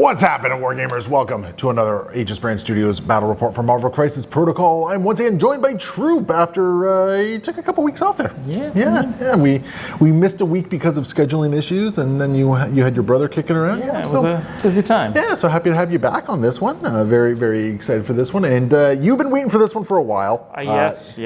What's happening, Wargamers? Welcome to another Aegis Brand Studios Battle Report for Marvel Crisis Protocol. I'm once again joined by Troop after he took a couple weeks off there. Yeah. We missed a week because of scheduling issues, and then you had your brother kicking around. Yeah, it was a busy time. Yeah, so happy to have you back on this one. Very, very excited for this one. And you've been waiting for this one for a while. Yes.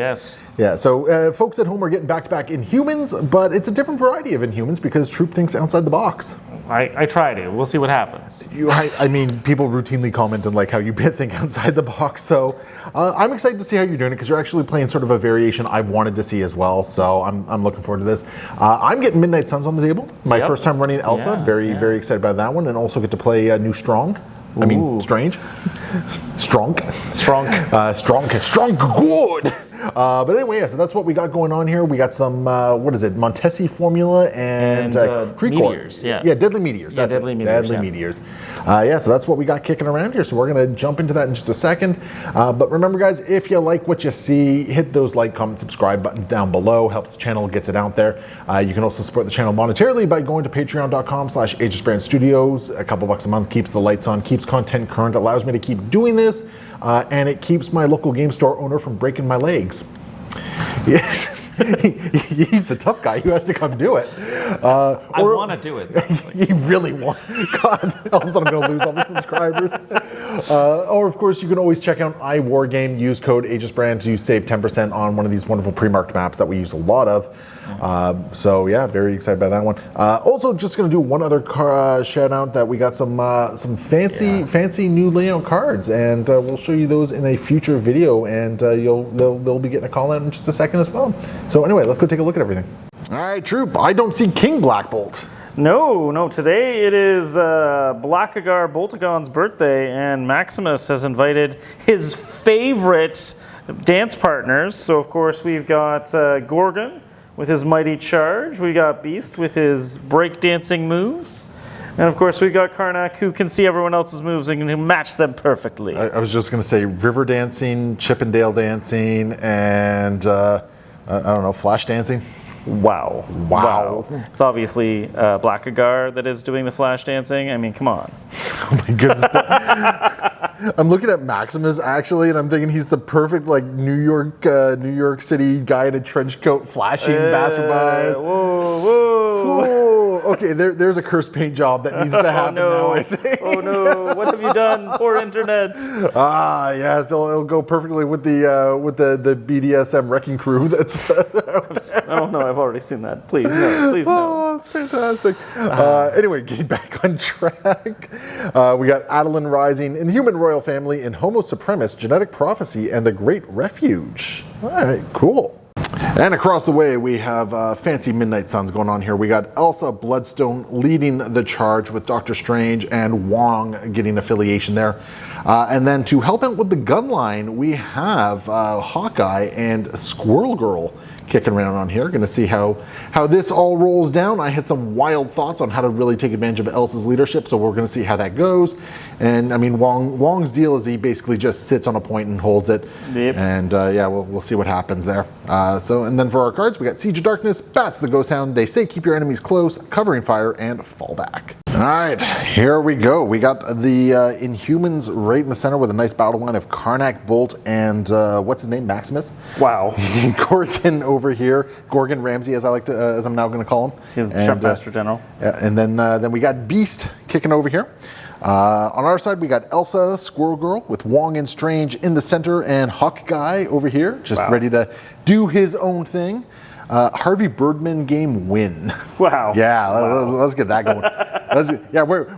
Yeah, so folks at home are getting back-to-back Inhumans, but it's a different variety of Inhumans because Troop thinks outside the box. I try to. We'll see what happens. I mean, people routinely comment on like how you think outside the box. So I'm excited to see how you're doing it because you're actually playing sort of a variation I've wanted to see as well. So I'm looking forward to this. I'm getting Midnight Suns on the table. My first time running Elsa. Very excited about that one, and also get to play a new Strong. I mean, Strange. Strong. Good. But anyway, yeah, so that's what we got going on here. We got some, what is it, Montesi Formula and Meteors. Yeah, Deadly Meteors. That's Deadly it. Meteors. Deadly Meteors. So that's what we got kicking around here. So we're going to jump into that in just a second. But remember, guys, if you like what you see, hit those like, comment, subscribe buttons down below. Helps the channel, gets it out there. You can also support the channel monetarily by going to patreon.com/AegisBrandStudios. A couple bucks a month keeps the lights on, keeps content current, allows me to keep doing this, and it keeps my local game store owner from breaking my legs. Yes. He's the tough guy who has to come do it. I want to do it. You really want. God, all of a sudden I'm going to lose all the subscribers. Or, of course, you can always check out iWargame. Use code AegisBrand to save 10% on one of these wonderful pre-marked maps that we use a lot of. So, yeah, very excited about that one. Also, just going to do one other shout out that we got some fancy new layout cards, and we'll show you those in a future video, and they'll be getting a call out in just a second as well. So anyway, let's go take a look at everything. All right, Troop, I don't see King Blackbolt. No, today it is Blackagar Boltagon's birthday, and Maximus has invited his favorite dance partners. So, of course, we've got Gorgon with his mighty charge. We got Beast with his breakdancing moves. And, of course, we've got Karnak, who can see everyone else's moves and can match them perfectly. I was just going to say river dancing, Chippendale dancing, and... I don't know, flash dancing? Wow. It's obviously Blackagar that is doing the flash dancing. I mean, come on. Oh my goodness. I'm looking at Maximus actually, and I'm thinking he's the perfect like New York City guy in a trench coat flashing passerbys. Whoa. Okay, there's a curse paint job that needs to happen now, I think. Oh no, what have you done? Poor internet. Yes, it'll go perfectly with the BDSM wrecking crew that's Oh no, I've already seen that. Please no. Oh, it's fantastic. Anyway, getting back on track. We got Adeline Rising, Inhuman Royal Family, and Homo Supremus, Genetic Prophecy, and the Great Refuge. All right, cool. And across the way, we have fancy Midnight Suns going on here. We got Elsa Bloodstone leading the charge with Doctor Strange and Wong getting affiliation there. And then to help out with the gun line, we have Hawkeye and Squirrel Girl kicking around on here. Going to see how this all rolls down. I had some wild thoughts on how to really take advantage of Elsa's leadership, so we're going to see how that goes. And I mean, Wong's deal is he basically just sits on a point and holds it. Yep. And yeah, we'll see what happens there. And then for our cards, we got Siege of Darkness, Bats the Ghost Hound. They say keep your enemies close, covering fire, and fallback. All right, here we go. We got the Inhumans right in the center with a nice battle line of Karnak, Bolt, and what's his name, Maximus? Wow. Gorgon over here, Gorgon Ramsay, as I'm now going to call him. He's the Chef Master General. Yeah, and then we got Beast kicking over here. On our side, we got Elsa, Squirrel Girl, with Wong and Strange in the center, and Hawkeye over here, just ready to do his own thing. Harvey Birdman game win. Wow. Yeah, let's get that going.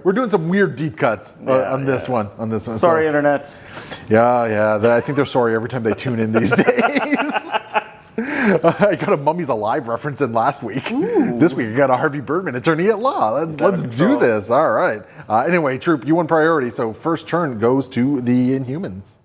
We're doing some weird deep cuts on this one. Sorry, internet. Yeah. I think they're sorry every time they tune in these days. I got a Mummies Alive reference in last week. Ooh. This week I got a Harvey Birdman attorney at law. Let's do this. All right. Anyway, Troop, you won priority, so first turn goes to the Inhumans.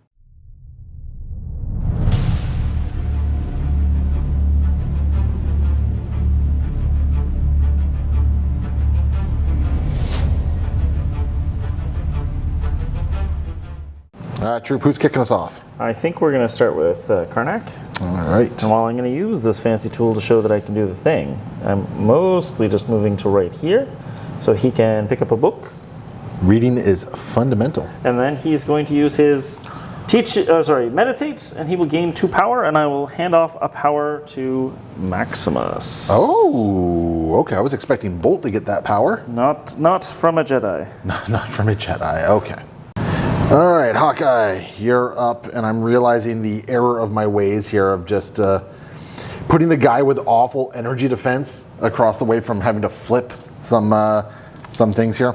Troop, who's kicking us off? I think we're going to start with Karnak. All right. And while I'm going to use this fancy tool to show that I can do the thing, I'm mostly just moving to right here so he can pick up a book Reading is fundamental. And then he's going to use his meditate, and he will gain 2 power, and I will hand off a power to Maximus. Oh, okay. I was expecting Bolt to get that power. Not from a Jedi. Not from a Jedi. Okay. All right, Hawkeye, you're up, and I'm realizing the error of my ways here of just putting the guy with awful energy defense across the way from having to flip some things here.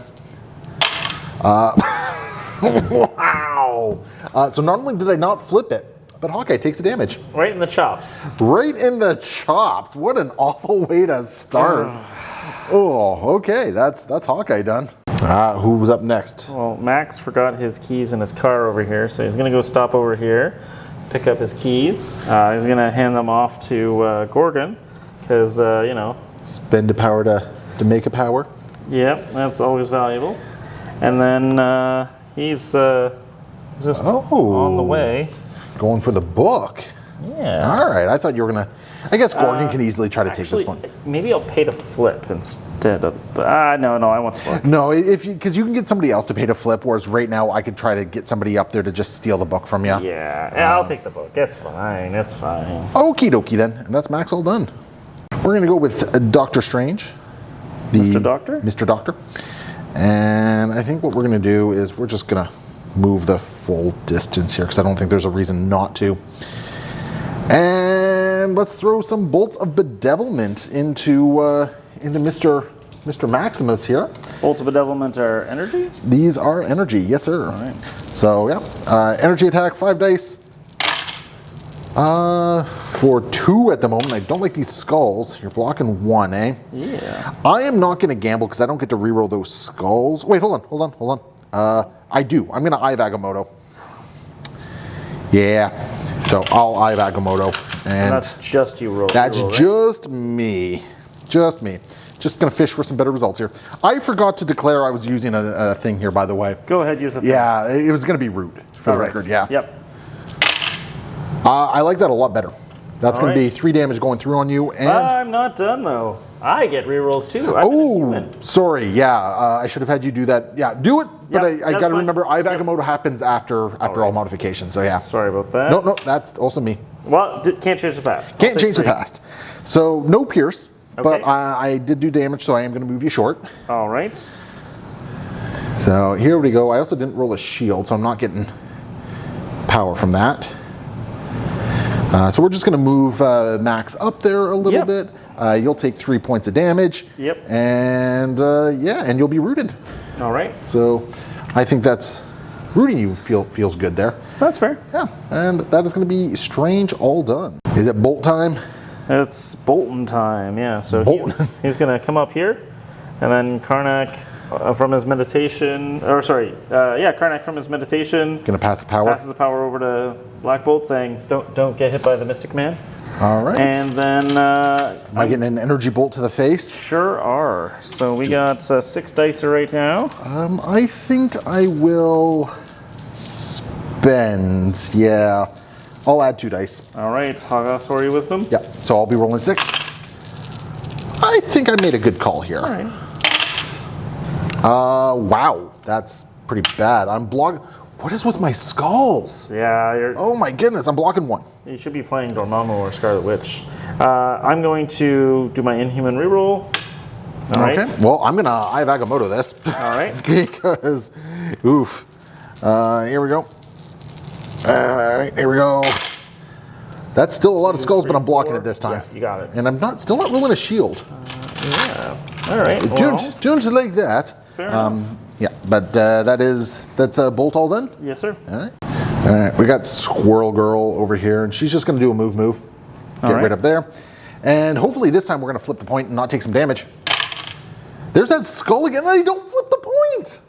Wow. So not only did I not flip it, but Hawkeye takes the damage. Right in the chops. Right in the chops. What an awful way to start. Oh, okay. That's Hawkeye done. Who was up next? Well, Max forgot his keys in his car over here, so he's going to go stop over here, pick up his keys. He's going to hand them off to Gorgon, because, you know. Spend a power to make a power. Yep, that's always valuable. And then he's just on the way. Going for the book. Yeah. All right. I thought you were going to... I guess Gorgon can easily try to take this one. Maybe I'll pay to flip instead of... no, I want the book. No, because you can get somebody else to pay to flip, whereas right now I could try to get somebody up there to just steal the book from you. Yeah, I'll take the book. That's fine. That's fine. Okie dokie then. And that's Max all done. We're going to go with Doctor Strange. Mr. Doctor? Mr. Doctor. And I think what we're going to do is we're just going to move the full distance here because I don't think there's a reason not to. And let's throw some bolts of bedevilment into Mr. Maximus here. Bolts of bedevilment are energy? These are energy, yes sir. All right. So yeah, energy attack, 5 dice. For 2 at the moment. I don't like these skulls. You're blocking 1, eh? Yeah. I am not going to gamble because I don't get to reroll those skulls. Wait, hold on. I do. I'm going to Eye of Agamotto. Yeah. So I'll Eye of Agamotto. And that's just you roll. That's right? just me. Just me. Just going to fish for some better results here. I forgot to declare I was using a thing here, by the way. Go ahead, use a thing. Yeah, it was going to be root, for the record. Yeah. Yep. I like that a lot better. That's going to be 3 damage going through on you. And I'm not done, though. I get rerolls, too. Sorry. Yeah, I should have had you do that. Yeah, do it. But I got to remember, Eye of Agamotto happens after all modifications. So, yeah. Sorry about that. No, that's also me. Well, can't change the past. Can't change the past. So, no pierce. Okay. But I did do damage, so I am going to move you short. All right. So, here we go. I also didn't roll a shield, so I'm not getting power from that. So we're just going to move Max up there a little bit. You'll take 3 points of damage. Yep. And and you'll be rooted. All right. So I think that's rooting you feels good there. That's fair. Yeah. And that is going to be Strange all done. Is it Bolt time? It's Bolton time. Yeah. So he's going to come up here, and then Karnak from his meditation, Karnak from his meditation. Gonna pass the power. Passes the power over to Blackbolt, saying, "Don't get hit by the Mystic Man." All right. And then am I getting an energy bolt to the face? Sure are. So we got 6 dice right now. I think I will spend. Yeah, I'll add 2 dice. All right, Hogosori Wisdom. Yeah. So I'll be rolling 6. I think I made a good call here. All right. Wow, that's pretty bad. I'm blocking. What is with my skulls? Yeah, oh my goodness, I'm blocking 1. You should be playing Dormammu or Scarlet Witch. I'm going to do my Inhuman reroll. All right. Well, I'm gonna Eye of Agamotto this. All right. Because, oof. Here we go. All right, here we go. That's still a lot of skulls, but I'm blocking it this time. Yeah, you got it. And I'm still not rolling a shield. Yeah. All right. Tunes like that. Fair enough. Yeah, but that's a bolt all done? Yes, sir. All right, we got Squirrel Girl over here, and she's just going to do a move. Get right up there. And hopefully this time we're going to flip the point and not take some damage. There's that skull again, and I don't flip the point.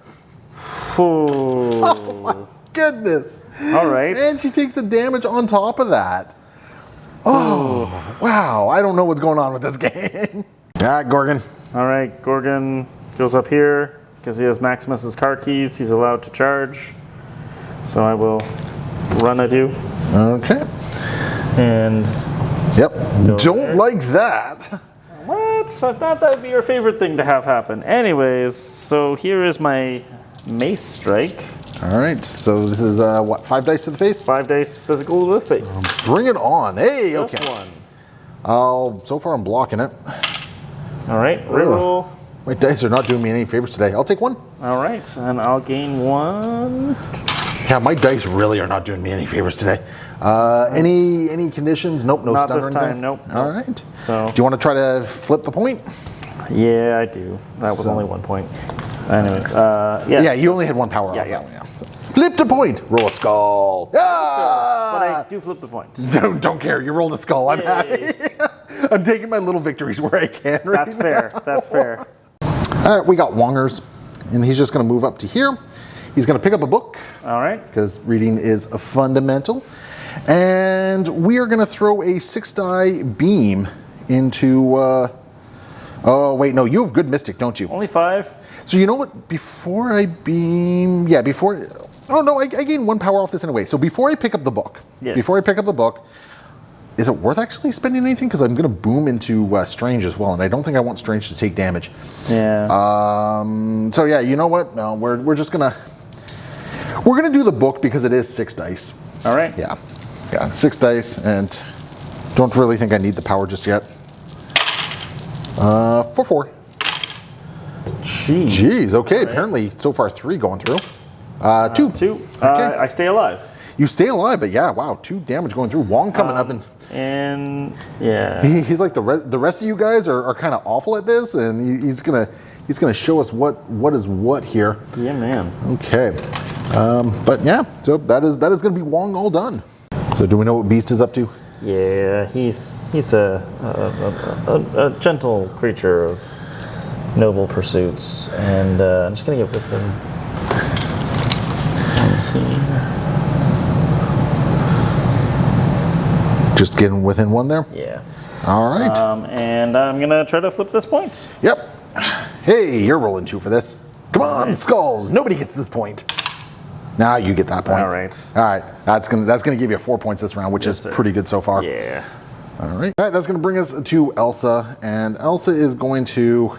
Oh my goodness. All right. And she takes the damage on top of that. Oh, wow. I don't know what's going on with this game. All right, Gorgon. All right, Gorgon goes up here. Because he has Maximus's car keys, he's allowed to charge. So I will run at you. Okay. And don't like that. What? I thought that would be your favorite thing to have happen. Anyways, so here is my Mace Strike. All right, so this is what, 5 dice to the face? 5 dice physical to the face. Bring it on. Hey, Just okay. one. So far I'm blocking it. All right, reroll. My dice are not doing me any favors today. I'll take 1. All right, and I'll gain 1. Yeah, my dice really are not doing me any favors today. Any conditions? Nope, no Not stun this or anything? time, nope. All right. So. Do you want to try to flip the point? Yeah, I do. That was only 1 point. Anyways, yeah. Yeah, you only had 1 power off Yeah. that one. Yeah. So, flip the point. Roll a skull. But Ah! I do flip the point. Don't care. You rolled a skull. I'm happy. I'm taking my little victories where I can. Right That's fair. That's fair. All right, we got Wongers, and he's just going to move up to here. He's going to pick up a book. All right. Because reading is a fundamental. And we are going to throw a 6-die beam into... oh, wait, no, you have good Mystic, don't you? Only 5. So you know what? Before I beam... Yeah, before... Oh, no, I gain 1 power off this anyway. So before I pick up the book... Yes. Before I pick up the book... Is it worth actually spending anything? Because I'm going to boom into Strange as well, and I don't think I want Strange to take damage. Yeah. So yeah, you know what? No, we're just going to... We're going to do the book because it is 6 dice. All right. Yeah, 6 dice, and don't really think I need the power just yet. 4. Jeez, okay, right. Apparently so far 3 going through. 2. 2. Okay. I stay alive. You stay alive, but yeah, wow, 2 damage going through. Wong coming up, and yeah, he's like the rest of you guys are kind of awful at this, and he's gonna show us what is what here. Yeah, man. Okay, but yeah, so that is gonna be Wong all done. So do we know what Beast is up to? Yeah, he's a gentle creature of noble pursuits, and I'm just gonna get with him. Just getting within 1 there? Yeah. All right. And I'm going to try to flip this point. Yep. Hey, you're rolling 2 for this. Come on, skulls. Nobody gets this point. Now you get that point. All right. All right. That's gonna give you 4 points this round, which is pretty good so far. Yeah. All right. All right, that's going to bring us to Elsa, and Elsa is going to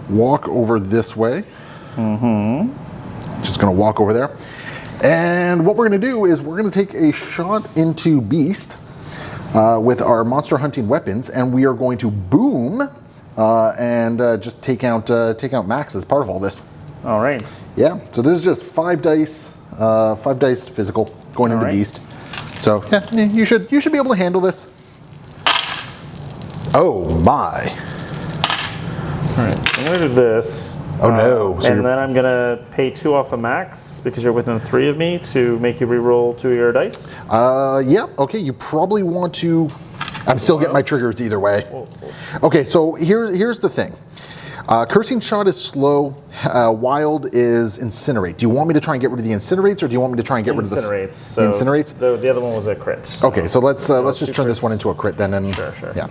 walk over this way. Mm-hmm. Just going to walk over there. And what we're going to do is we're going to take a shot into Beast with our monster hunting weapons, and we are going to boom and just take out Max as part of all this. All right. Yeah. So this is just 5 dice, 5 dice physical going into Beast. So yeah, you should be able to handle this. Oh my. All right, I'm gonna do this. Oh no. So and then I'm gonna pay 2 off of Max because you're within 3 of me to make you re-roll 2 of your dice. Yeah, okay, you probably want to, I'm still getting my triggers either way. Okay, so here's the thing. Cursing Shot is slow, Wild is Incinerate. Do you want me to try and get rid of the Incinerates, or do you want me to try and get rid of the Incinerates? Incinerates? The other one was a crit. So okay, so let's just turn this one into a crit then. And sure. Yeah.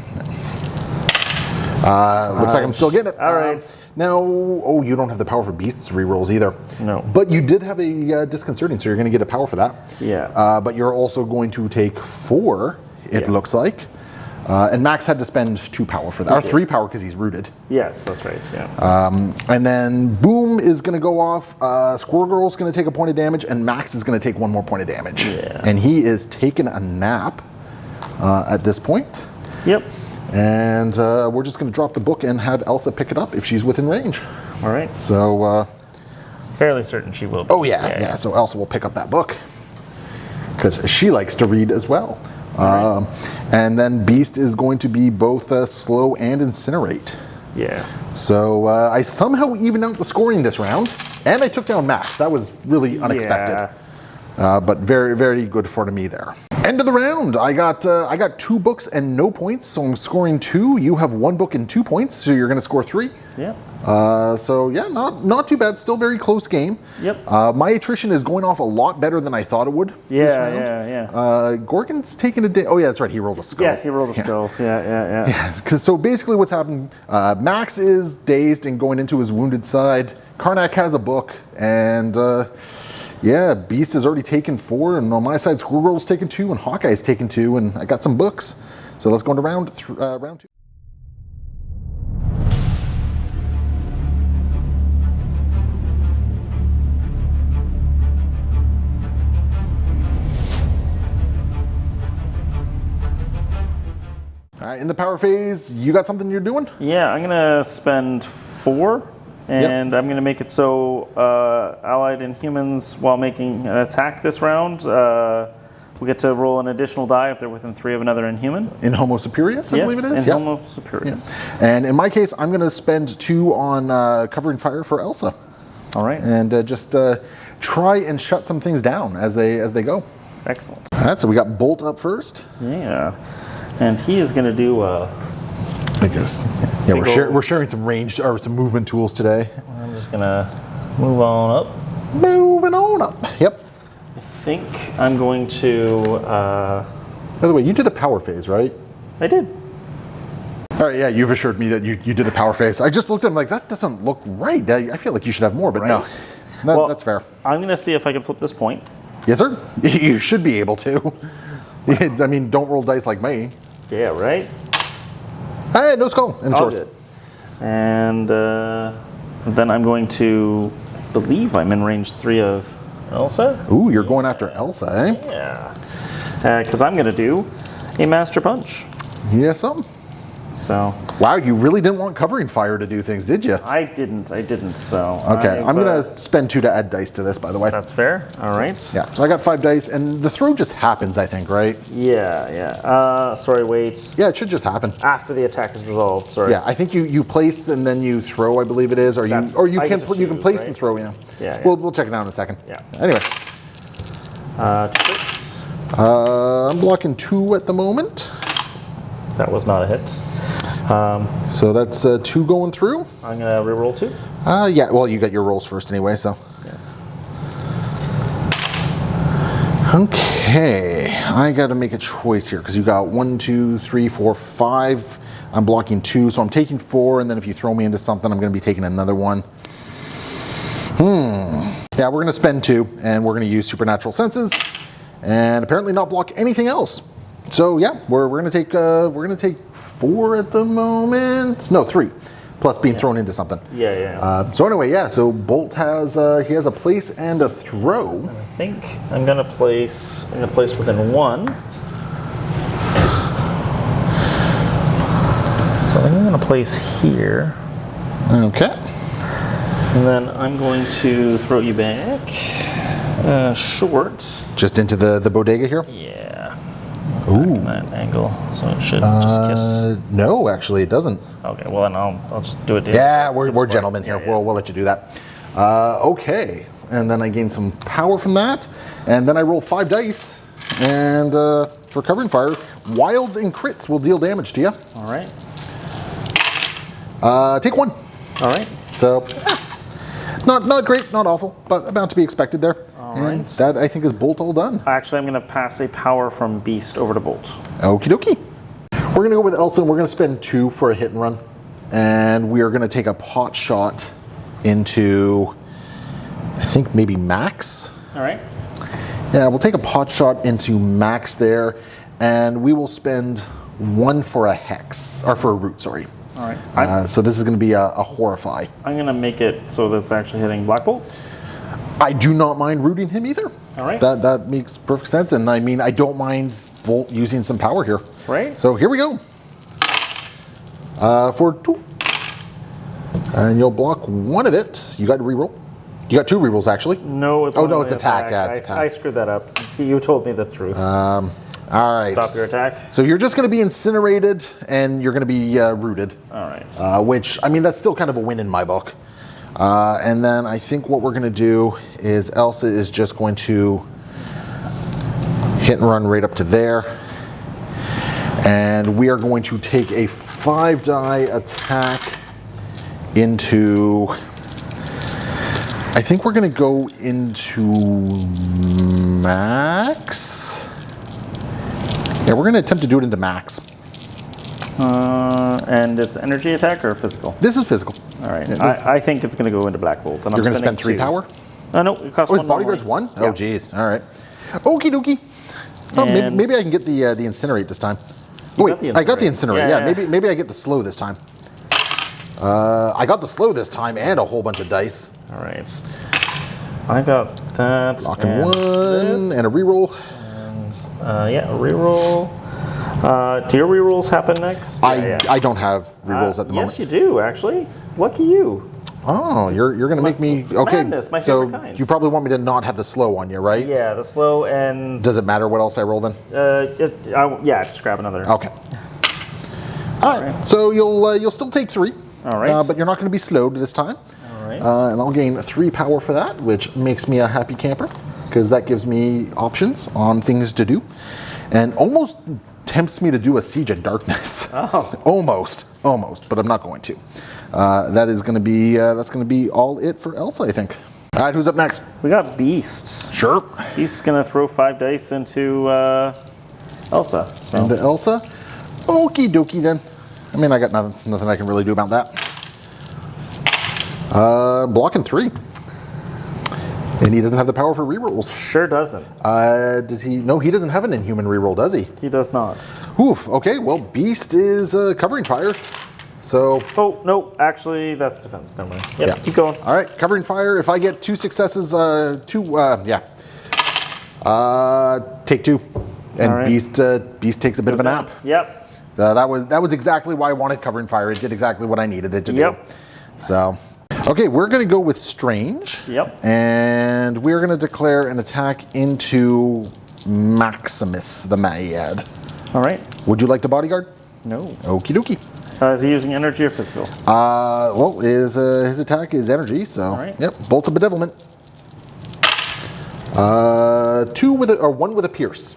Looks like I'm still getting it. All right. Now, oh, you don't have the power for Beasts rerolls either. No. But you did have a Disconcerting, so you're going to get a power for that. Yeah. But you're also going to take 4, it looks like. And Max had to spend 2 power for that, or 3 power because he's rooted. Yes, that's right, yeah. And then Boom is going to go off, Squirrel Girl's going to take a point of damage, and Max is going to take 1 more point of damage. Yeah. And he is taking a nap at this point. Yep. And we're just going to drop the book and have Elsa pick it up if she's within range. All right. So... fairly certain she will be. Oh, yeah. So Elsa will pick up that book. Because she likes to read as well. Right. And then Beast is going to be both slow and Incinerate. Yeah. So I somehow evened out the scoring this round. And I took down Max. That was really unexpected. Yeah. But very, very good for me there. End of the round. I got 2 books and no points, so I'm scoring 2. You have 1 book and 2 points, so you're going to score 3. Yeah. So yeah, not too bad. Still very close game. Yep. My attrition is going off a lot better than I thought it would. This round. Yeah. Gorgon's taking a day. Oh yeah, that's right. He rolled a skull. Yeah, he rolled a skull. Yeah. So basically, what's happened? Max is dazed and going into his wounded side. Karnak has a book, and yeah, Beast has already taken 4, and on my side, Squirrel's taken 2, and Hawkeye's taken 2, and I got some books. So let's go into round 2. All right, in the power phase, you got something you're doing? Yeah, I'm gonna spend 4, and I'm gonna make it so allied Inhumans, while making an attack this round, we get to roll an additional die if they're within 3 of another Inhuman. In Homo Superius, I believe it is? In Homo Superius. And in my case, I'm going to spend 2 on covering fire for Elsa. All right. And just try and shut some things down as they go. Excellent. All right, so we got Bolt up first. Yeah. And he is going to do I guess. Yeah, we're sharing some range or some movement tools today. I'm just going to move on up. Moving on up. Yep. I think I'm going to... By the way, you did a power phase, right? I did. All right, yeah, you've assured me that you did a power phase. I just looked at him like, that doesn't look right. I feel like you should have more, but no. Well, that's fair. I'm going to see if I can flip this point. Yes, sir. You should be able to. I mean, don't roll dice like me. Yeah, right? Hey, no skull. And All shorts. good. And then I'm going to believe I'm in range 3 of Elsa. Ooh, you're going after Elsa, eh? Yeah. Because I'm going to do a Master Punch. Yes, sir. So. Wow, you really didn't want covering fire to do things, did you? I didn't, so. Okay, I'm going to spend 2 to add dice to this, by the way. That's fair. All right. Yeah, so I got 5 dice, and the throw just happens, I think, right? Yeah. Sorry, wait. Yeah, it should just happen. After the attack is resolved, sorry. Yeah, I think you place and then you throw, I believe it is, or you can place right? and throw, yeah. Yeah. We'll check it out in a second. Yeah. Anyway. 2 hits. I'm blocking 2 at the moment. That was not a hit. So that's 2 going through. I'm gonna reroll 2. Yeah, well, you got your rolls first anyway, so. Yeah. Okay, I got to make a choice here because you got 1, 2, 3, 4, 5. I'm blocking 2, so I'm taking 4, and then if you throw me into something, I'm going to be taking another one. Yeah, we're going to spend 2, and we're going to use supernatural senses, and apparently not block anything else. So yeah, we're going to take 4 at the moment. No, 3, plus being thrown into something. Yeah. So anyway, yeah. So Bolt has he has a place and a throw. I think I'm gonna place within 1. So I think I'm gonna place here. Okay. And then I'm going to throw you back short. Just into the bodega here. Yeah. Ooh. That angle, so it should just kiss. No, actually, it doesn't. Okay, well then I'll just do it. Yeah, we're gentlemen here. Yeah. We'll let you do that. Okay, and then I gain some power from that, and then I roll 5 dice, and for covering fire, wilds and crits will deal damage to you. All right. Take 1. All right. So, not great, not awful, but about to be expected there. All and right. that I think is Bolt all done. Actually, I'm going to pass a power from Beast over to Bolt. Okie dokie. We're going to go with Elsa, and we're going to spend 2 for a hit and run. And we are going to take a pot shot into, I think maybe Max. All right. Yeah, we'll take a pot shot into Max there, and we will spend 1 for a hex, or for a root, sorry. All right. So this is going to be a horrify. I'm going to make it so that's actually hitting Blackbolt. I do not mind rooting him either. All right. That makes perfect sense, and I mean, I don't mind Bolt using some power here. Right. So here we go. For 2. And you'll block 1 of it. You got to reroll. You got 2 rerolls, actually. No, it's no, it's attack. Yeah, it's attack. I screwed that up. You told me the truth. All right. Stop your attack. So you're just going to be incinerated, and you're going to be rooted. All right. Which, I mean, that's still kind of a win in my book. And then I think what we're going to do is Elsa is just going to hit and run right up to there. And we are going to take a 5-die attack into... I think we're going to go into Max. Yeah, we're going to attempt to do it into Max. And it's energy attack or physical? This is physical. All right. I think it's going to go into Blackbolt. You're going to spend 3 power? No, it costs 1. His bodyguard's 1? Yeah. Oh, geez. All right. Okie dokie. Oh, maybe I can get the incinerate this time. Oh, wait, I got the incinerate. Yeah. Maybe I get the slow this time. I got the slow this time and a whole bunch of dice. All right. I got that. Locking 1 and a reroll. And, yeah, a reroll. Do your rerolls happen next? I don't have rerolls at the moment. Yes, you do, actually. Lucky you. Oh, you're going to make me... Okay, madness, my so favorite kind. you probably want me to not have the slow on you, right? Yeah, the slow and... Does it matter what else I roll then? Yeah, just grab another. Okay. All right, so you'll still take 3. All right. But you're not going to be slowed this time. All right. And I'll gain 3 power for that, which makes me a happy camper, because that gives me options on things to do. And almost tempts me to do a Siege of Darkness. Oh. Almost, but I'm not going to. That's going to be all it for Elsa, I think. All right, who's up next? We got Beast. Sure. Beast's gonna throw 5 dice into Elsa. So. Into Elsa. Okie dokie then. I mean, I got nothing I can really do about that. Blocking 3. And he doesn't have the power for rerolls. Sure doesn't. Does he? No, he doesn't have an Inhuman reroll, does he? He does not. Oof. Okay. Well, Beast is covering fire. So. Oh no! Actually, that's defense. Never mind. Yep. Yeah. Keep going. All right. Covering fire. If I get 2 successes, take 2. And All right. Beast takes a bit of a nap. Yep. That was exactly why I wanted covering fire. It did exactly what I needed it to do. So. Okay, we're going to go with Strange. Yep. And we're going to declare an attack into Maximus, the Maiad. All right. Would you like to bodyguard? No. Okie dokie. Is he using energy or physical? Well, his attack is energy, so. All right. Yep, Bolt of Bedevilment. 1 with a pierce.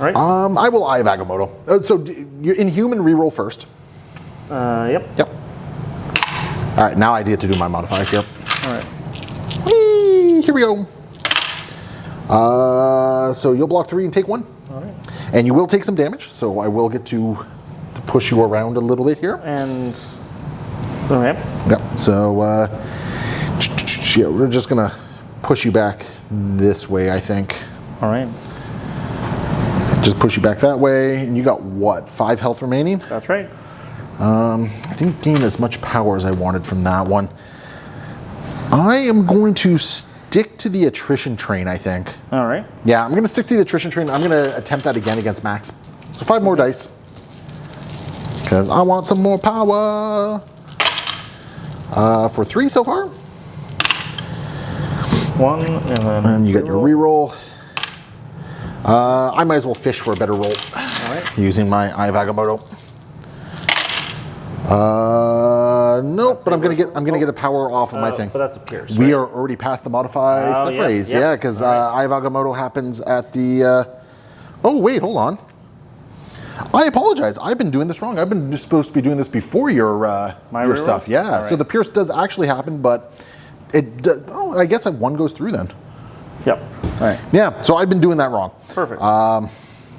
All right. I will Eye of Agamotto. So you're Inhuman reroll first. Yep. Yep. All right, now I get to do my modifiers here. All right. Whee, here we go. So you'll block 3 and take 1. All right. And you will take some damage, so I will get to push you around a little bit here. And all right. Yep. So yeah, we're just gonna push you back this way, I think. All right. Just push you back that way, and you got what? 5 health remaining. That's right. I didn't gain as much power as I wanted from that one. I am going to stick to the attrition train, I think. All right. Yeah, I'm going to stick to the attrition train. I'm going to attempt that again against Max. So 5 more dice. Because I want some more power. For 3 so far. 1, and then... And you got your reroll. I might as well fish for a better roll. All right. Using my Eye of Agamotto. Nope, but I'm gonna get a power off of my thing. But that's a pierce. We right? are already past the modify step raise, yeah, because Eye of Agamotto happens at the. Oh wait, hold on. I apologize. I've been doing this wrong. I've been supposed to be doing this before your stuff. Yeah, so the pierce does actually happen, but it. I guess 1 goes through then. Yep. All right. Yeah, so I've been doing that wrong. Perfect.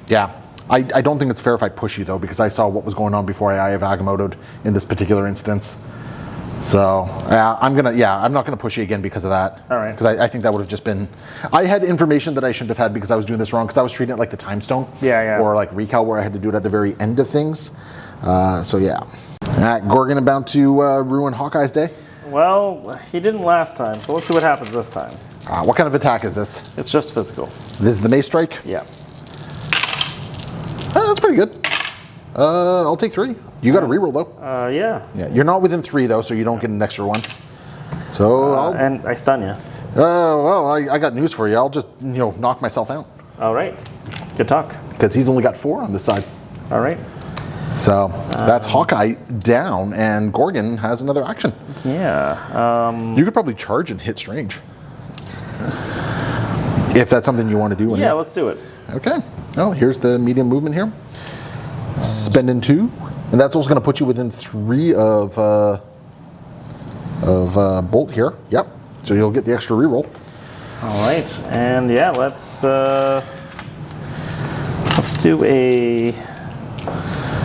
Yeah. I don't think it's fair if I push you though, because I saw what was going on before I have Agamotto'd in this particular instance. So I'm not gonna push you again because of that. All right. Because I think that would have just been. I had information that I shouldn't have had because I was doing this wrong. Because I was treating it like the time stone. Yeah. Or like Recal, where I had to do it at the very end of things. So yeah. All right, Gorgon about to ruin Hawkeye's day. Well, he didn't last time, so let's see what happens this time. What kind of attack is this? It's just physical. This is the Mace Strike. Yeah. That's pretty good. I'll take 3. You got a reroll though. Yeah. Yeah, you're not within 3 though, so you don't get an extra 1. So and I stun you. well, I got news for you. I'll just knock myself out All right. Good talk. because he's only got 4 on this side. All right. So that's Hawkeye down, and Gorgon has another action. Yeah. You could probably charge and hit Strange if that's something you want to do. Yeah, let's do it. Okay. Well, here's the medium movement here. Spending 2, and that's also going to put you within 3 of Bolt here. Yep. So you'll get the extra reroll. All right, and yeah, let's do a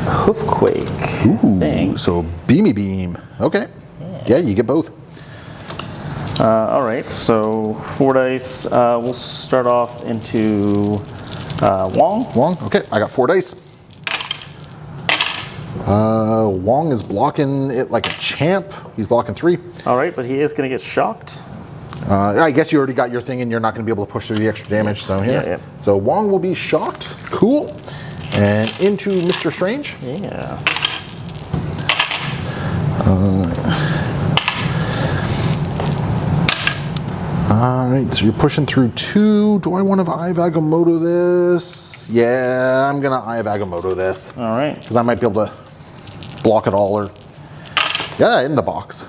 Hoofquake thing. So Beamy Beam. Okay. Yeah, you get both. All right, so 4 dice. We'll start off into Wong. Wong. Okay, I got 4 dice. Wong is blocking it like a champ. He's blocking 3. All right, but he is going to get shocked. I guess you already got your thing and you're not going to be able to push through the extra damage. So yeah. Yeah. So Wong will be shocked. Cool. And into Mr. Strange. Yeah. Alright, so you're pushing through 2. Do I want to Eye of Agamotto this? Yeah, I'm going to Eye of Agamotto this. All right. Because I might be able to block it all, or... Yeah, in the box.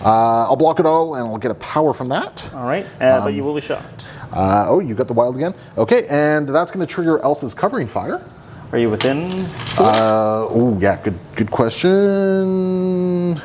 I'll block it all, and I'll get a power from that. All right, but you will be shocked. Oh, you got the wild again? Okay, and that's going to trigger Elsa's covering fire. Are you within 4? Oh, yeah, good question.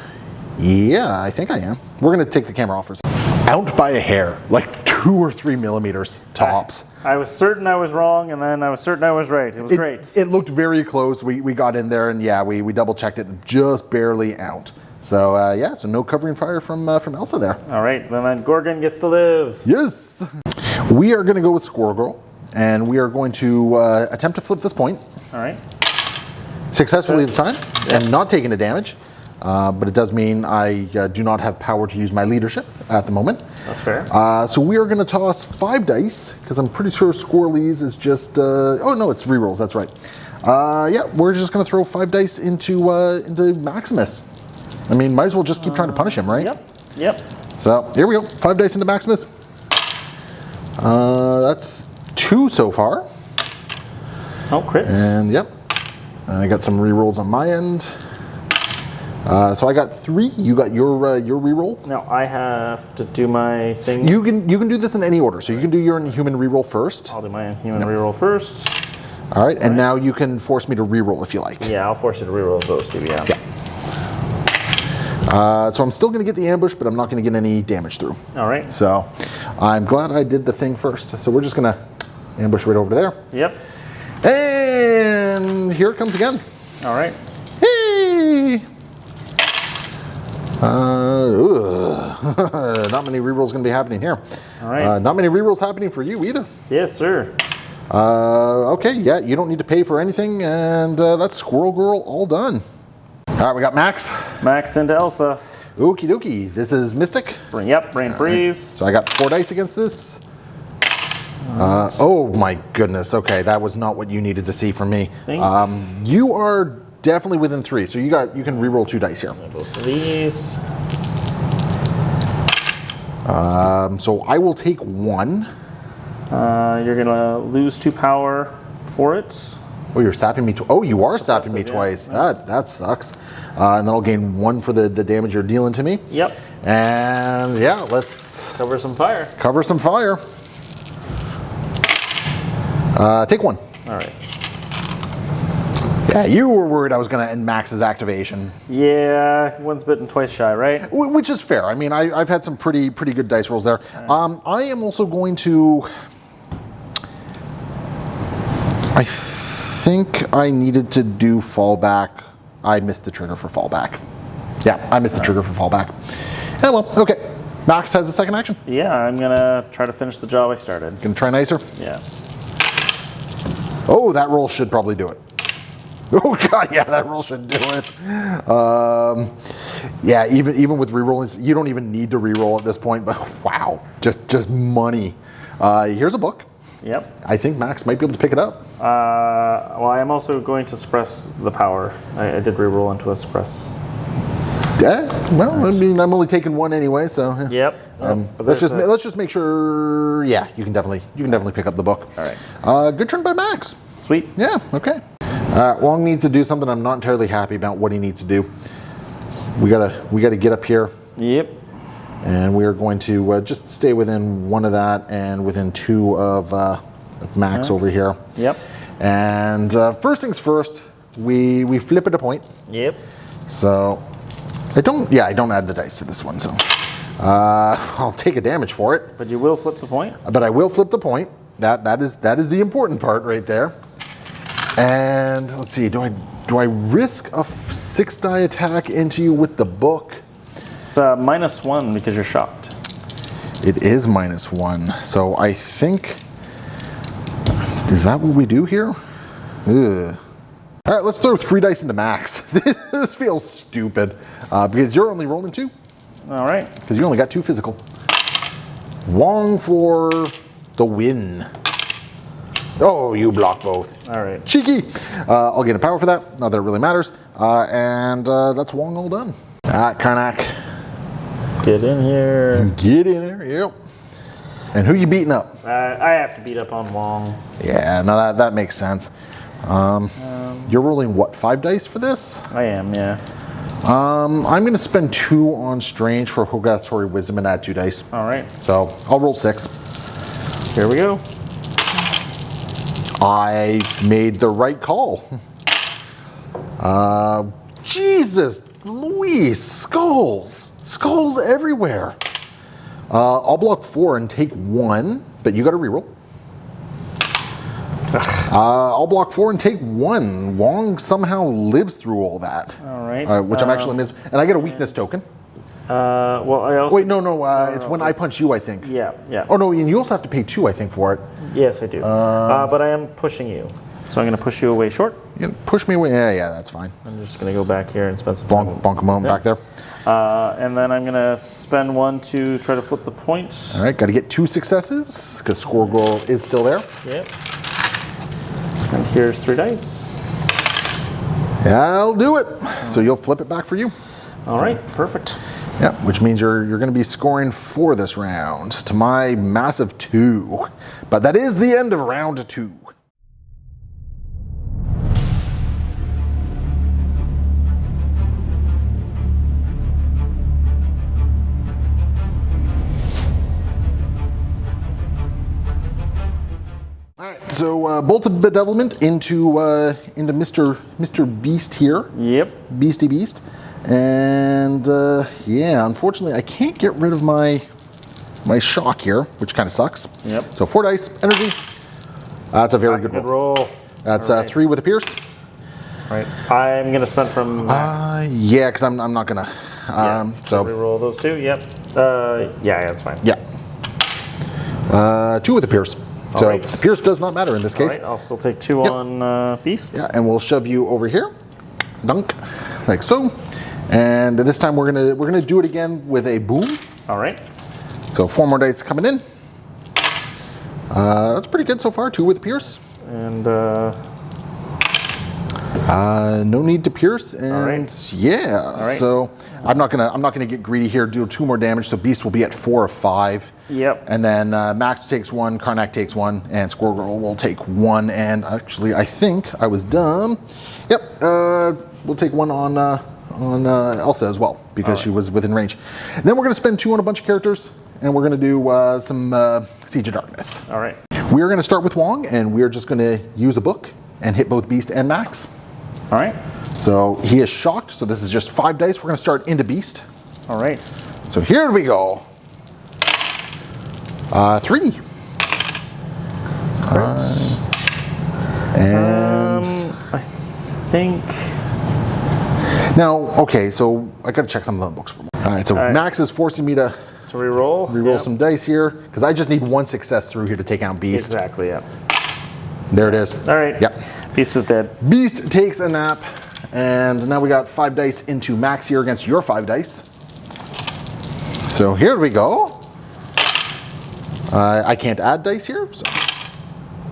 Yeah, I think I am. We're going to take the camera off for a second. Out by a hair, like 2 or 3 millimeters tops. I was certain I was wrong, and then I was certain I was right. It was great. It looked very close. We got in there, and yeah, we double checked it, just barely out. So yeah, so no covering fire from Elsa there. All right, then Gorgon gets to live. Yes. We are going to go with Squirrel Girl, and we are going to attempt to flip this point. All right. Successfully this time, and not taking the damage. But it does mean I do not have power to use my leadership at the moment. That's fair. So we are going to toss 5 dice, because I'm pretty sure Squirrelies is just... oh, no, it's rerolls, that's right. Yeah, we're just going to throw 5 dice into Maximus. I mean, might as well just keep trying to punish him, right? Yep. So, here we go. 5 dice into Maximus. That's 2 so far. Oh, crits. And, yep. I got some rerolls on my end. So I got 3. You got your reroll. Now I have to do my thing. You can do this in any order. So you can do your Inhuman reroll first. I'll do my Inhuman reroll first. All right, and now you can force me to reroll if you like. Yeah, I'll force you to reroll those 2. Yeah. So I'm still going to get the ambush, but I'm not going to get any damage through. All right. So I'm glad I did the thing first. So we're just going to ambush right over there. Yep. And here it comes again. All right. Hey! Not many rerolls going to be happening here. All right. Not many rerolls happening for you either. Yes, sir. Okay, yeah, you don't need to pay for anything, and that's Squirrel Girl all done. All right, we got Max. Max into Elsa. Okie dokie. This is Mystic. Yep, Brain Freeze. So I got 4 dice against this. Oh my goodness. Okay, that was not what you needed to see from me. You are definitely within 3, so you can reroll 2 dice here. Both of these. So I will take 1. You're gonna lose 2 power for it. Oh, you're sapping me. Oh, you are sapping me twice. Yeah. That sucks. And then I'll gain 1 for the damage you're dealing to me. Yep. And yeah, let's cover some fire. Cover some fire. Take 1. All right. Yeah, you were worried I was going to end Max's activation. Yeah, once bitten, twice shy, right? Which is fair. I mean, I've had some pretty good dice rolls there. Right. I am also going to... I think I needed to do fallback. I missed the trigger for fallback. Yeah, I missed the trigger for fallback. Yeah, well, okay. Max has a second action. Yeah, I'm going to try to finish the job I started. Gonna try nicer? Yeah. Oh, that roll should probably do it. Oh god, yeah, that roll should do it. Yeah, even with rerollings, you don't even need to reroll at this point. But wow, just money. Here's a book. Yep. I think Max might be able to pick it up. Well, I am also going to suppress the power. I did reroll into a suppress. Yeah. Well, nice. I mean, I'm only taking 1 anyway, so. Yep. But let's just make sure. Yeah, you can definitely pick up the book. All right. Good turn by Max. Sweet. Yeah. Okay. Wong needs to do something I'm not entirely happy about what he needs to do. We gotta get up here. Yep. And we are going to just stay within 1 of that and within 2 of Max over here. Yep. And first things first, we flip it a point. Yep. So I don't add the dice to this one. So I'll take a damage for it. But you will flip the point. But I will flip the point. That is the important part right there. And let's see, do I risk a 6 die attack into you with the book? It's -1 because you're shocked. It is -1. So I think, is that what we do here? Ugh. All right, let's throw 3 dice into Max. This feels stupid because you're only rolling 2. All right. Because you only got 2 physical. Wong for the win. Oh, you block both. All right. Cheeky. I'll gain a power for that. Not that it really matters. And that's Wong all done. All right, Karnak. Get in here. Get in there. Yep. And who you beating up? I have to beat up on Wong. Yeah, no, that makes sense. You're rolling what, 5 dice for this? I am, yeah. I'm going to spend 2 on Strange for Hogatory Wisdom and add 2 dice. All right. So I'll roll 6. Here we go. I made the right call. Jesus Louise, skulls. Skulls everywhere. I'll block 4 and take 1, but you got to reroll. I'll block 4 and take 1. Wong somehow lives through all that. All right. Which I'm actually missing. And I get a weakness token. Well, I also... Wait, no. It's when I punch you, I think. Yeah. Oh, no, and you also have to pay 2, I think, for it. Yes, I do. But I am pushing you. So I'm going to push you away short. You can push me away. Yeah, that's fine. I'm just going to go back here and spend some time. Bonk a moment back there. And then I'm going to spend 1 to try to flip the point. All right, got to get 2 successes because score goal is still there. Yep. And here's 3 dice. I'll do it. So you'll flip it back for you. All right, perfect. Yeah, which means you're going to be scoring 4 this round to my massive 2. But that is the end of round 2. So Bolt of Bedevilment into Mr. Beast here. Yep. Beastie Beast. And yeah, unfortunately I can't get rid of my shock here, which kind of sucks. Yep. So 4 dice, energy. That's a very good roll. That's right. 3 with a pierce. Right. I'm going to spend from max. Yeah, because I'm not going to. So reroll those 2. Yep. Yeah, that's fine. Yeah. 2 with a pierce. So right. Pierce does not matter in this case. All right, I'll still take 2 on Beast. Yeah, and we'll shove you over here, dunk, like so. And this time we're gonna do it again with a boom. All right. So 4 more dice coming in. That's pretty good so far. 2 with Pierce. And no need to pierce. And yeah, so I'm not gonna get greedy here. Do 2 more damage. So Beast will be at 4 of 5. Yep. And then Max takes 1, Karnak takes 1, and Squirrel Girl will take 1. And actually, I think I was dumb. Yep. We'll take 1 on Elsa as well because she was within range. And then we're gonna spend 2 on a bunch of characters, and we're gonna do some Siege of Darkness. All right. We're gonna start with Wong, and we're just gonna use a book and hit both Beast and Max. All right. So he is shocked. So this is just 5 dice. We're gonna start into Beast. All right. So here we go. 3. And I think. now, okay, so I gotta check some of the books for me. All right, so Max is forcing me to reroll some dice here because I just need 1 success through here to take out Beast. Exactly. Yeah. There it is. All right. Yep. Beast is dead. Beast takes a nap, and now we got 5 dice into Max here against your 5 dice. So here we go. I can't add dice here, so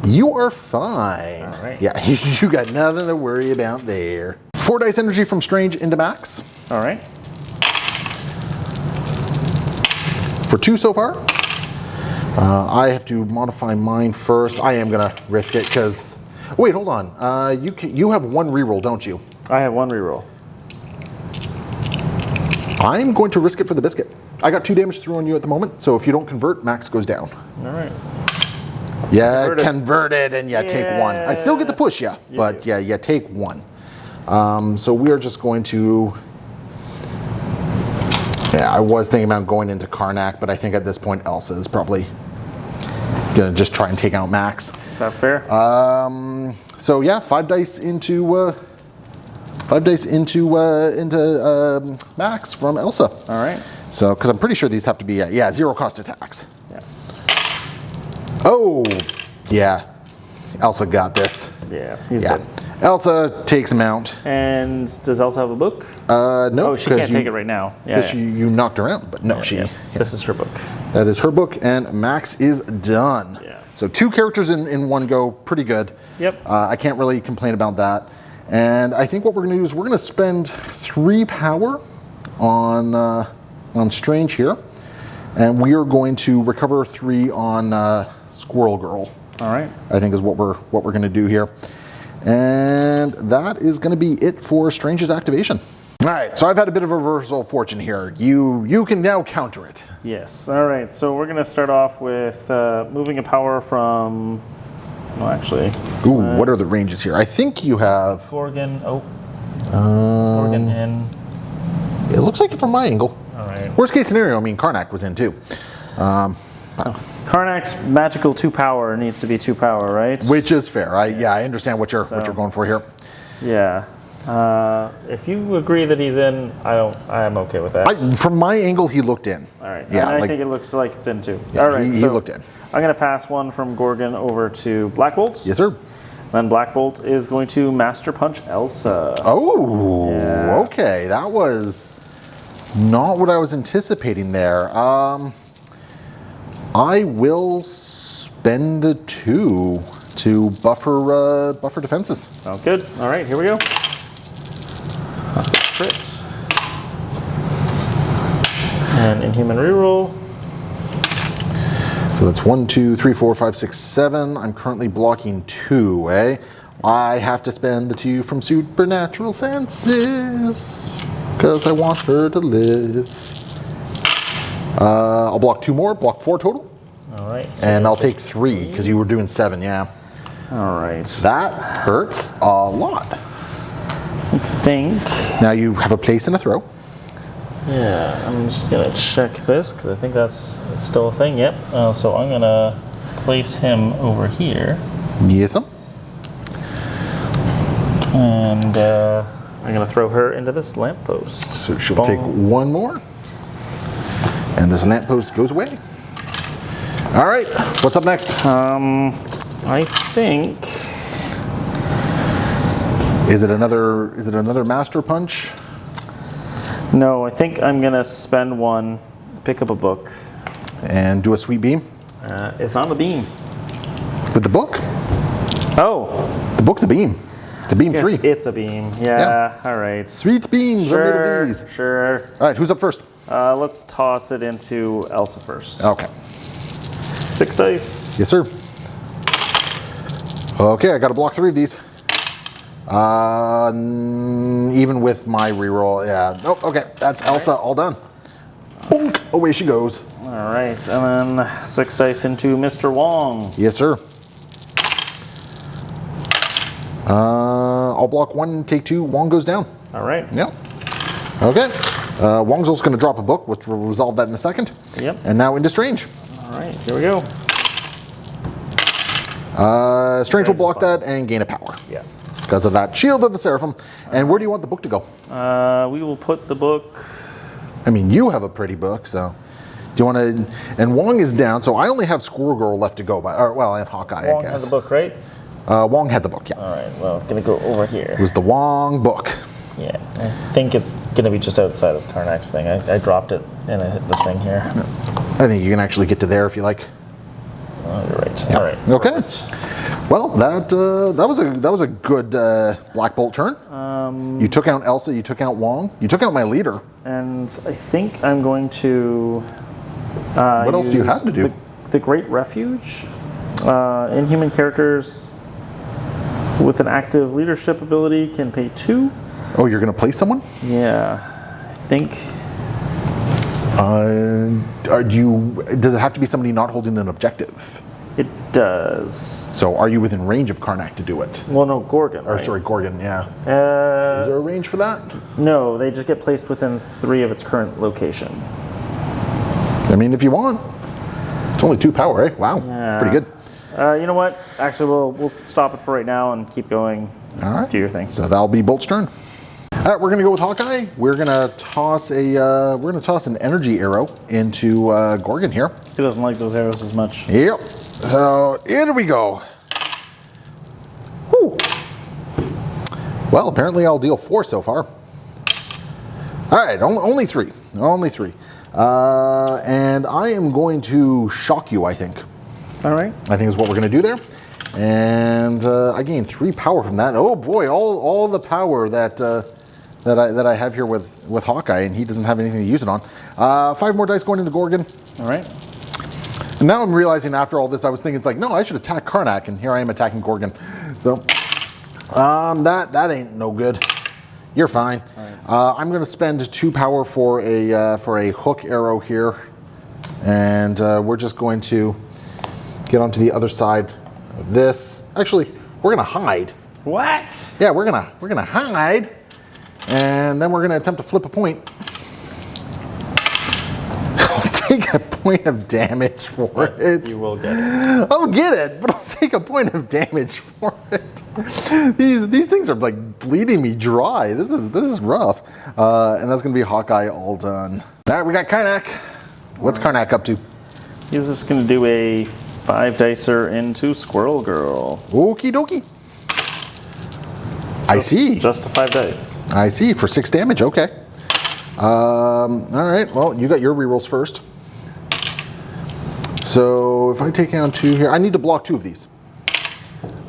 you are fine. All right. Yeah, you got nothing to worry about there. 4 dice energy from Strange into Max. All right. For 2 so far. I have to modify mine first. I am gonna risk it because. Wait, hold on. You have 1 reroll, don't you? I have 1 reroll. I'm going to risk it for the biscuit. I got 2 damage through on you at the moment, so if you don't convert, Max goes down. All right. Yeah, converted and take 1. I still get to push you, but yeah, you take 1. So we are just going to. Yeah, I was thinking about going into Karnak, but I think at this point Elsa is probably gonna just try and take out Max. That's fair. So yeah, 5 dice into 5 dice into Max from Elsa. All right. So, because I'm pretty sure these have to be 0 cost attacks. Yeah. Oh, yeah. Elsa got this. Yeah, he's dead. Elsa takes him out. And does Elsa have a book? No. Oh, she can't take it right now. Yeah. Because you knocked her out, but no, she. Yeah. This is her book. That is her book, and Max is done. Yeah. So 2 characters in one go, pretty good. Yep. I can't really complain about that. And I think what we're going to do is we're going to spend 3 power on Strange here. And we are going to recover 3 on Squirrel Girl. All right. I think is what we're going to do here. And that is going to be it for Strange's activation. All right, so I've had a bit of a reversal of fortune here. You can now counter it. Yes. All right. So we're going to start off with moving a power from. No, actually. Ooh, what are the ranges here? I think you have. Gorgon. Oh. Gorgon in. It looks like it from my angle. All right. Worst case scenario, I mean, Karnak was in too. Karnak's magical 2 power needs to be 2 power, right? Which is fair. I understand what you're going for here. Yeah. If you agree that he's in, I'm okay with that. From my angle, he looked in. All right. Yeah, I think it looks like it's in too. Yeah, all right. He looked in. I'm going to pass one from Gorgon over to Blackbolt. Yes, sir. Then Blackbolt is going to Master Punch Elsa. Oh, yeah. Okay. That was not what I was anticipating there. I will spend the 2 to buffer defenses. Sounds good. All right, here we go. That's a crit. And Inhuman reroll. So that's 1, 2, 3, 4, 5, 6, 7. I'm currently blocking 2, eh? I have to spend the 2 from Supernatural Senses because I want her to live. I'll block 2 more, block 4 total. All right. So and I'll take 3 because you were doing 7, yeah. All right. That hurts a lot. I think. Now you have a place and a throw. Yeah, I'm just going to check this because I think it's still a thing. Yep. So I'm going to place him over here. Yes, sir. And I'm going to throw her into this lamppost. So she'll take 1 more. And this lamppost goes away. All right, what's up next? I think. Is it another Master Punch? No, I think I'm gonna spend 1, pick up a book, and do a sweet beam. It's not a beam. With the book? Oh, the book's a beam. It's a beam 3. It's a beam. Yeah. All right. Sweet beams are made of these. Sure. All right, who's up first? Let's toss it into Elsa first. Okay. 6 dice. Yes, sir. Okay, I got to block 3 of these. Even with my reroll, yeah. Oh, okay, that's Elsa, all done. Boink, away she goes. All right, and then 6 dice into Mr. Wong. Yes, sir. I'll block 1, take 2. Wong goes down. All right. Yep. Okay. Wong's also going to drop a book, which will resolve that in a second. Yep. And now into Strange. All right, here we go. Strange will block that and gain a power. Yeah. Because of that Shield of the Seraphim. And where do you want the book to go? We will put the book. I mean, you have a pretty book, so. Do you want to? And Wong is down, so I only have Squirrel Girl left to go by. Or, well, and Hawkeye, Wong I guess. has the book, right? Wong had the book, yeah. All right, well, it's going to go over here. It was the Wong book. Yeah, I think it's going to be just outside of Karnak's thing. I dropped it and I hit the thing here. I think you can actually get to there if you like. Oh, you're right. Yep. All right. Okay. Perfect. Well, that was a good Black Bolt turn. You took out Elsa. You took out Wong. You took out my leader. And I think I'm going to. What else do you have to do? The Great Refuge. Inhuman characters with an active leadership ability can pay 2. Oh, you're going to place someone? Yeah, I think. Does it have to be somebody not holding an objective? It does. So are you within range of Karnak to do it? Well, no, Gorgon. Or right? sorry, Gorgon, yeah. Is there a range for that? No, they just get placed within 3 of its current location. I mean, if you want. It's only 2 power, eh? Wow, Yeah. pretty good. You know what? Actually, we'll stop it for right now and keep going. All right. Do your thing. So that'll be Bolt's turn. All right, we're gonna go with Hawkeye. We're gonna toss an energy arrow into Gorgon here. He doesn't like those arrows as much. Yep. So here we go. Whew. Well, apparently I'll deal 4 so far. All right, only 3. Only 3. And I am going to shock you, I think. All right. I think is what we're going to do there. And I gain 3 power from that. Oh boy, all the power that I have here with Hawkeye, and he doesn't have anything to use it on. 5 more dice going into Gorgon. All right. And now I'm realizing after all this, I was thinking it's like, no, I should attack Karnak, and here I am attacking Gorgon. So that ain't no good. You're fine. Right. I'm going to spend 2 power for a hook arrow here, and we're just going to get onto the other side of this. Actually, we're going to hide. What? Yeah, we're gonna hide, and then we're gonna attempt to flip a point. I'll take a point of damage for it. You will get it. I'll get it, but I'll take a point of damage for it. These things are like bleeding me dry. This is rough. And that's gonna be Hawkeye all done. All right, we got Karnak. What's Karnak up to? He's just gonna do a 5 dicer into Squirrel Girl. Okie dokie. I see. Just a 5 dice. I see, for 6 damage, okay. All right, well, you got your rerolls first. So if I take down 2 here, I need to block 2 of these.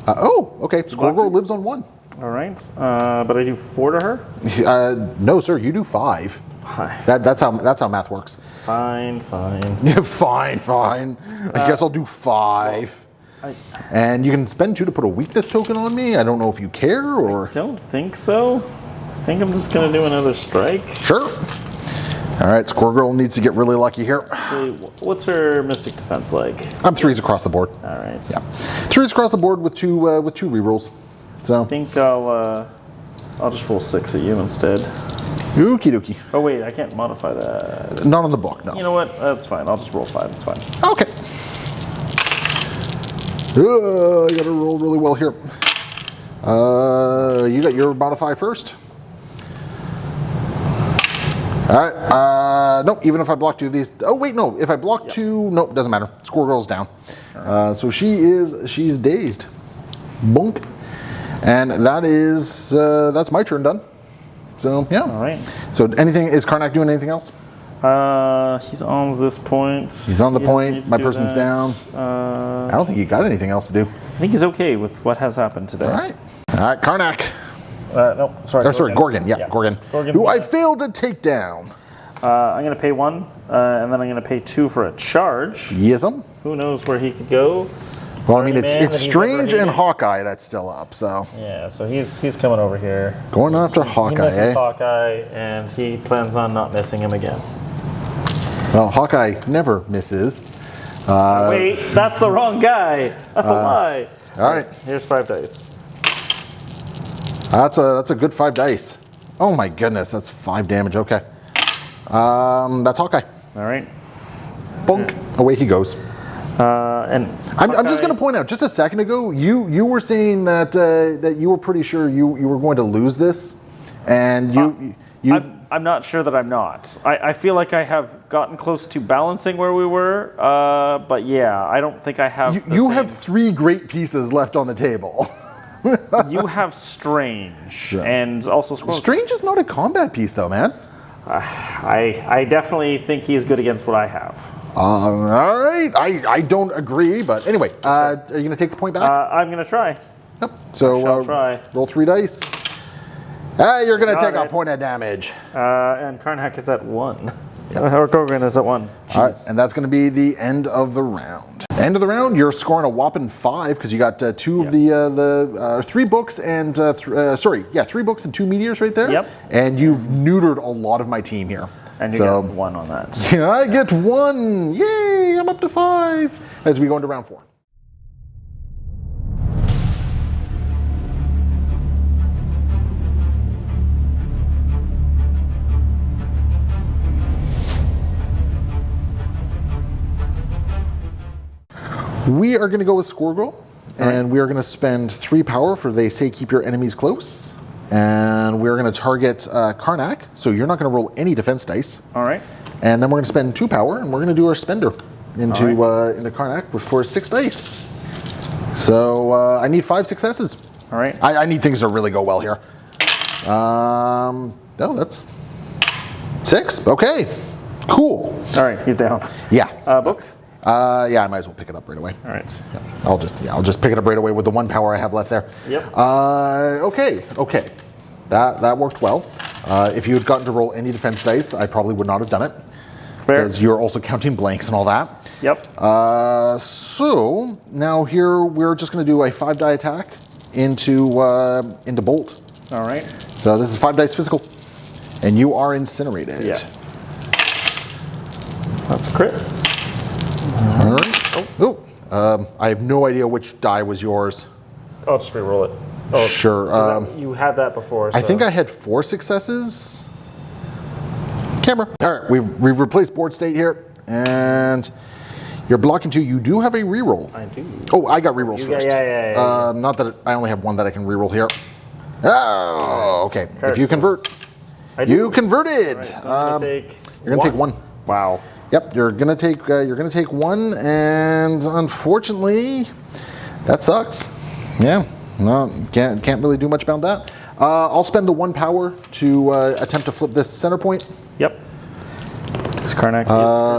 Oh, okay, Squirrel Girl lives on 1. All right, but I do 4 to her? No, sir, you do 5. 5. That's how math works. Fine. Yeah, fine. I guess I'll do 5. And you can spend 2 to put a weakness token on me. I don't know if you care or. I don't think so. I think I'm just gonna do another strike. Sure. All right, Squirrel Girl needs to get really lucky here. Wait, what's her Mystic Defense like? I'm 3s across the board. All right. Yeah, 3s across the board with 2 rerolls. So. I think I'll just roll 6 at you instead. Okie dokie. Oh wait, I can't modify that. Not on the book, no. You know what? That's fine. I'll just roll 5. It's fine. Okay. I gotta roll really well here. You got your modify first. All right. No, even if I block 2 of these. Oh wait, no. If I block 2, no, doesn't matter. Squirrel Girl's down. So she's dazed. Bonk. And that's my turn done. So yeah. All right. So is Karnak doing anything else? He's on this point. He's on the point. My person's down. I don't think he got anything else to do. I think he's okay with what has happened today. All right, Karnak. No, sorry. Sorry, Gorgon. Yeah, Gorgon. Who I failed to take down. I'm going to pay 1, and then I'm going to pay 2 for a charge. Yes'm. Who knows where he could go? Well, I mean, it's Strange and Hawkeye that's still up, so. Yeah, so he's coming over here. Going after Hawkeye, He misses Hawkeye, and he plans on not missing him again. Well, Hawkeye never misses. Wait, that's the wrong guy. That's a lie. All right. Here's 5 dice. That's a good 5 dice. Oh my goodness, that's 5 damage. Okay. That's Hawkeye. All right. Bonk. Away he goes. And I'm just going to point out, just a second ago, you were saying that you were pretty sure you were going to lose this, and I'm not sure that I'm not. I feel like I have gotten close to balancing where we were, but yeah, I don't think I have. You have 3 great pieces left on the table. You have Strange, and also Squirrel. Strange is not a combat piece, though, man. I definitely think he's good against what I have. All right. I don't agree, but anyway, are you going to take the point back? I'm going to try. Yep. So try. Roll 3 dice. You're going to take a point of damage. And Karnak is at 1. Or Gorgon is at 1. All right, and that's going to be the end of the round. End of the round, you're scoring a whopping 5 because you got 2 of the 3 books and 3 books and 2 meteors right there. Yep. And you've neutered a lot of my team here. And you get 1 on that. Yeah, I get 1. Yay! I'm up to 5 as we go into round 4. We are going to go with Squirrel Girl, and we are going to spend 3 power for they say keep your enemies close. And we're going to target Karnak, so you're not going to roll any defense dice. All right. And then we're going to spend 2 power, and we're going to do our spender into Karnak for 6 dice. So I need 5 successes. All right. I need things to really go well here. No, that's 6. Okay. Cool. All right, he's down. Yeah. Book? Yeah, I might as well pick it up right away. All right. Yeah, I'll just pick it up right away with the 1 power I have left there. Yep. Okay. That worked well. If you had gotten to roll any defense dice, I probably would not have done it. Fair. Because you're also counting blanks and all that. Yep. So now here we're just going to do a 5-die attack into Bolt. All right. So this is 5 dice physical, and you are incinerated. Yeah. That's a crit. All right. I have no idea which die was yours. I'll just re-roll it. Oh, Sure. you had that before. So. I think I had 4 successes. Camera. All right, we've replaced board state here, and you're blocking 2. You do have a reroll. I do. Oh, I got rerolls first. Yeah. Not that I only have 1 that I can reroll here. Oh, okay. If you convert, you converted. Right, so I'm gonna take you're gonna take 1. Wow. Yep, you're gonna take 1, and unfortunately, that sucks. Yeah, no, can't really do much about that. I'll spend the 1 power to attempt to flip this center point. Yep. This Karnak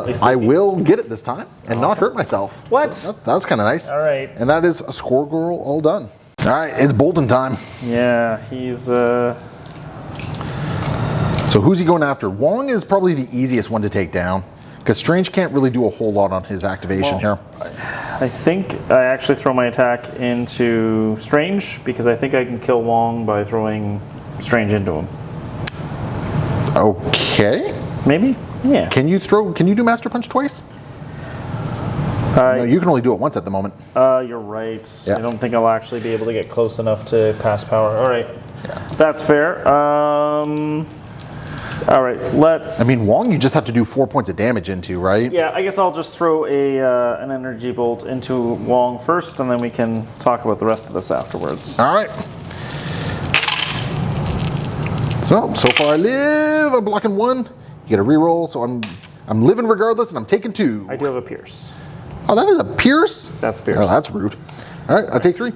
is I will get it this time and not hurt myself. What? So that's kind of nice. All right. And that is a score girl all done. All right, it's Bolton time. Yeah, he's. So who's he going after? Wong is probably the easiest one to take down because Strange can't really do a whole lot on his activation here. I think I actually throw my attack into Strange because I think I can kill Wong by throwing Strange into him. Okay. Maybe? Yeah. Can you do Master Punch twice? No, you can only do it once at the moment. You're right. Yeah. I don't think I'll actually be able to get close enough to pass power. All right. Yeah. That's fair. All right, let's... I mean, Wong you just have to do 4 points of damage into, right? Yeah, I guess I'll just throw an energy bolt into Wong first, and then we can talk about the rest of this afterwards. All right. So far I live. I'm blocking 1. You get a reroll, so I'm living regardless, and I'm taking 2. I do have a pierce. Oh, that is a pierce? That's a pierce. Oh, that's rude. All right, I'll take 3.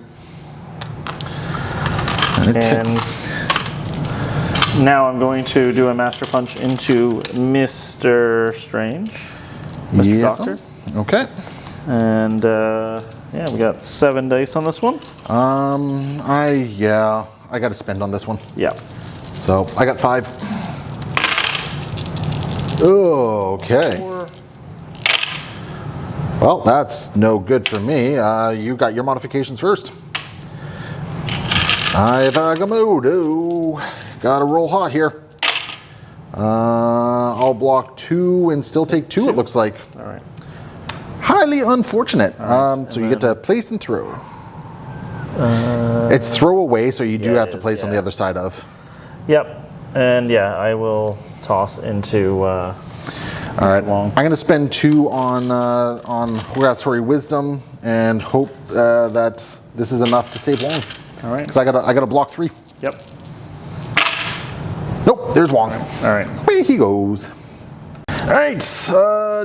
And now I'm going to do a Master Punch into Mr. Strange. Mr. Yes. Doctor. Okay. And yeah, we got 7 dice on this one. I got to spend on this one. Yeah. So I got 5. Okay. 4. Well, that's no good for me. You got your modifications first. I've got to roll hot here. I'll block 2 and still take 2, it looks like. All right. Highly unfortunate. Right, so you get to place and throw. It's throw away, so you do have to place on the other side of. Yep. And yeah, I will toss into all right. Wong. I'm going to spend 2 on Wisdom and hope that this is enough to save Wong. All right. Because I got to block 3. Yep. Nope, there's Wong. All right. Away he goes. All right,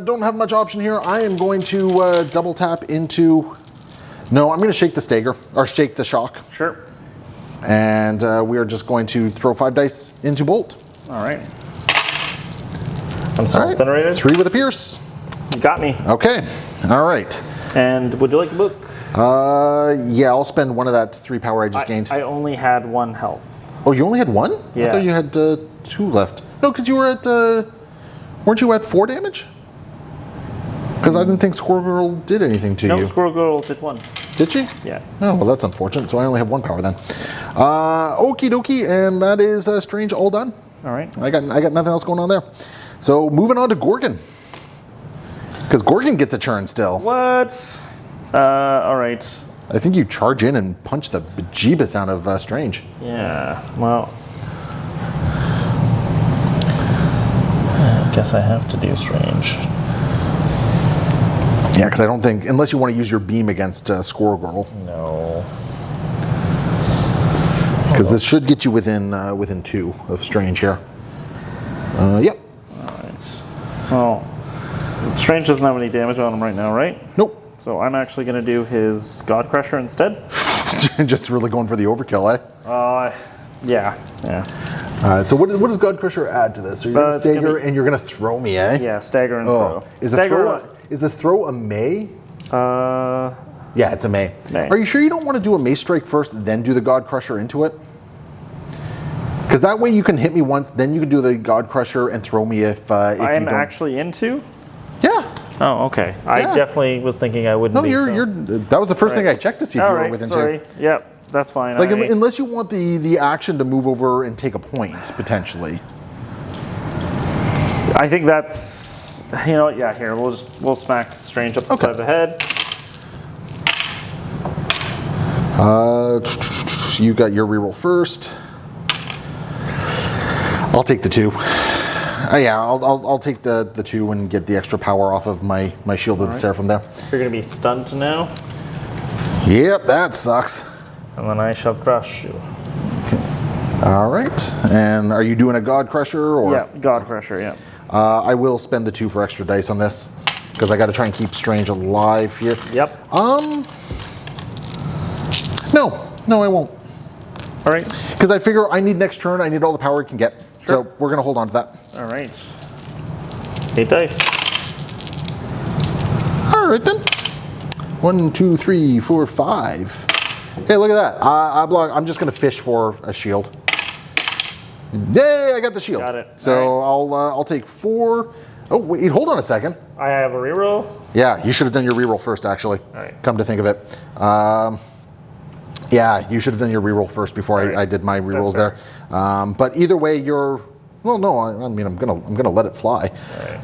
don't have much option here. I am going to double tap into... No, I'm going to shake the stagger, or shake the shock. Sure. And we are just going to throw 5 dice into Bolt. All right. I'm still incinerated. 3 with a pierce. You got me. Okay, all right. And would you like a book? Yeah, I'll spend 1 of that 3 power I just gained. I only had 1 health. Oh, you only had 1? Yeah. I thought you had 2 left. No, because you were at... weren't you at 4 damage? Because I didn't think Squirrel Girl did anything to you. No, Squirrel Girl did 1. Did she? Yeah. Oh, well, that's unfortunate. So I only have 1 power then. Okie dokie, and that is Strange all done. All right. I got nothing else going on there. So moving on to Gorgon. Because Gorgon gets a turn still. What? All right. I think you charge in and punch the bejeebus out of Strange. Yeah, well. I guess I have to do Strange. Yeah, because I don't think, unless you want to use your beam against Squirrel Girl. No. Because this should get you within 2 of Strange here. Yep. All right. Well, Strange doesn't have any damage on him right now, right? Nope. So I'm actually going to do his God Crusher instead. Just really going for the overkill, eh? Yeah. All right, so what does God Crusher add to this? So you're going to stagger and you're going to throw me, eh? Yeah, stagger and throw. Is stagger, a throw Is the throw a May? Yeah, it's a May. May. Are you sure you don't want to do a May strike first, then do the God Crusher into it? Because that way you can hit me once, then you can do the God Crusher and throw me if you don't. I'm actually into? Yeah. Oh, okay. I definitely was thinking I wouldn't be. No, that was the first thing I checked to see if you were within sorry. 2. Yep, that's fine. Like, unless you want the action to move over and take a point, potentially. I think that's, you know, yeah, here, we'll smack Strange up the side of the head. You got your reroll first. I'll take the 2. Yeah, I'll take the 2 and get the extra power off of my Shielded Seraphim there. You're going to be stunned now. Yep, that sucks. And then I shall crush you. All right. And are you doing a God Crusher? Or? Yeah, God Crusher, yeah. I will spend the 2 for extra dice on this because I got to try and keep Strange alive here. Yep. No, I won't. All right. Because I figure I need next turn, I need all the power I can get. Sure. So we're going to hold on to that. All right. 8 dice. All right then. 1, 2, 3, 4, 5. Hey, look at that. I'm just going to fish for a shield. Yay, I got the shield. Got it. So I'll take 4. Oh, wait, hold on a second. I have a reroll. Yeah, you should have done your reroll first, actually. All right. Come to think of it. Yeah, you should have done your reroll first before I did my rerolls there. But either way, well, no, I mean, I'm gonna let it fly.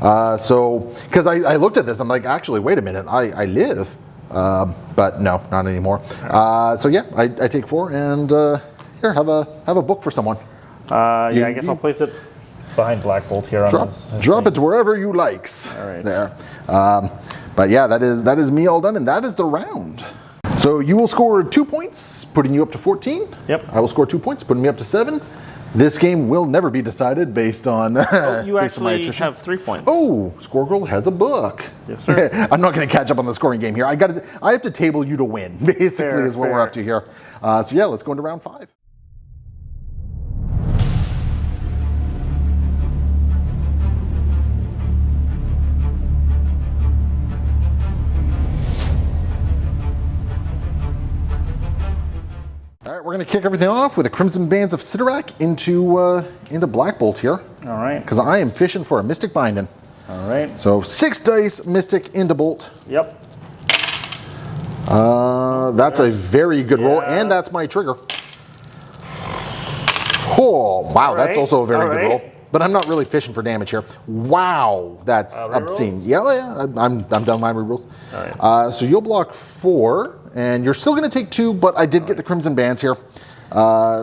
Right. So, because I looked at this, I'm like, actually, wait a minute, I live, but no, not anymore. Right. So yeah, I take 4 and here, have a book for someone. I guess I'll place it behind Blackbolt here. Drop it wherever you likes. All right. There. But yeah, that is me all done, and that is the round. So you will score 2 points, putting you up to 14. Yep. I will score 2 points, putting me up to 7. This game will never be decided based on you based on my actually attrition. have 3 points. Oh, Score Girl has a book. Yes, sir. I'm not going to catch up on the scoring game here. I have to table you to win, basically, is what we're up to here. So yeah, let's go into round 5. All right, we're going to kick everything off with the Crimson Bands of Sidorak into Blackbolt here. All right. Because I am fishing for a Mystic Binding. All right. So 6 dice, Mystic into Bolt. Yep. That's a very good roll, and that's my trigger. Oh, wow, that's also a very good roll. But I'm not really fishing for damage here. Wow, that's obscene. Yeah, I'm done my rerolls. All right. So you'll block 4, and you're still going to take 2, but I did get the Crimson Bands here.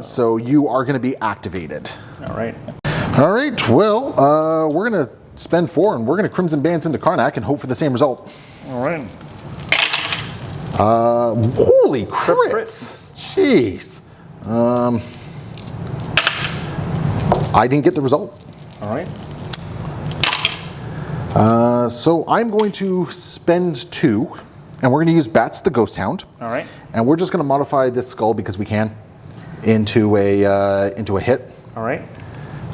So you are going to be activated. All right. All right, well, we're going to spend 4, and we're going to Crimson Bands into Karnak and hope for the same result. All right. Holy crits. Jeez. I didn't get the result. All right. So I'm going to spend 2, and we're going to use Bats the Ghost Hound. All right. And we're just going to modify this skull because we can into a hit. All right.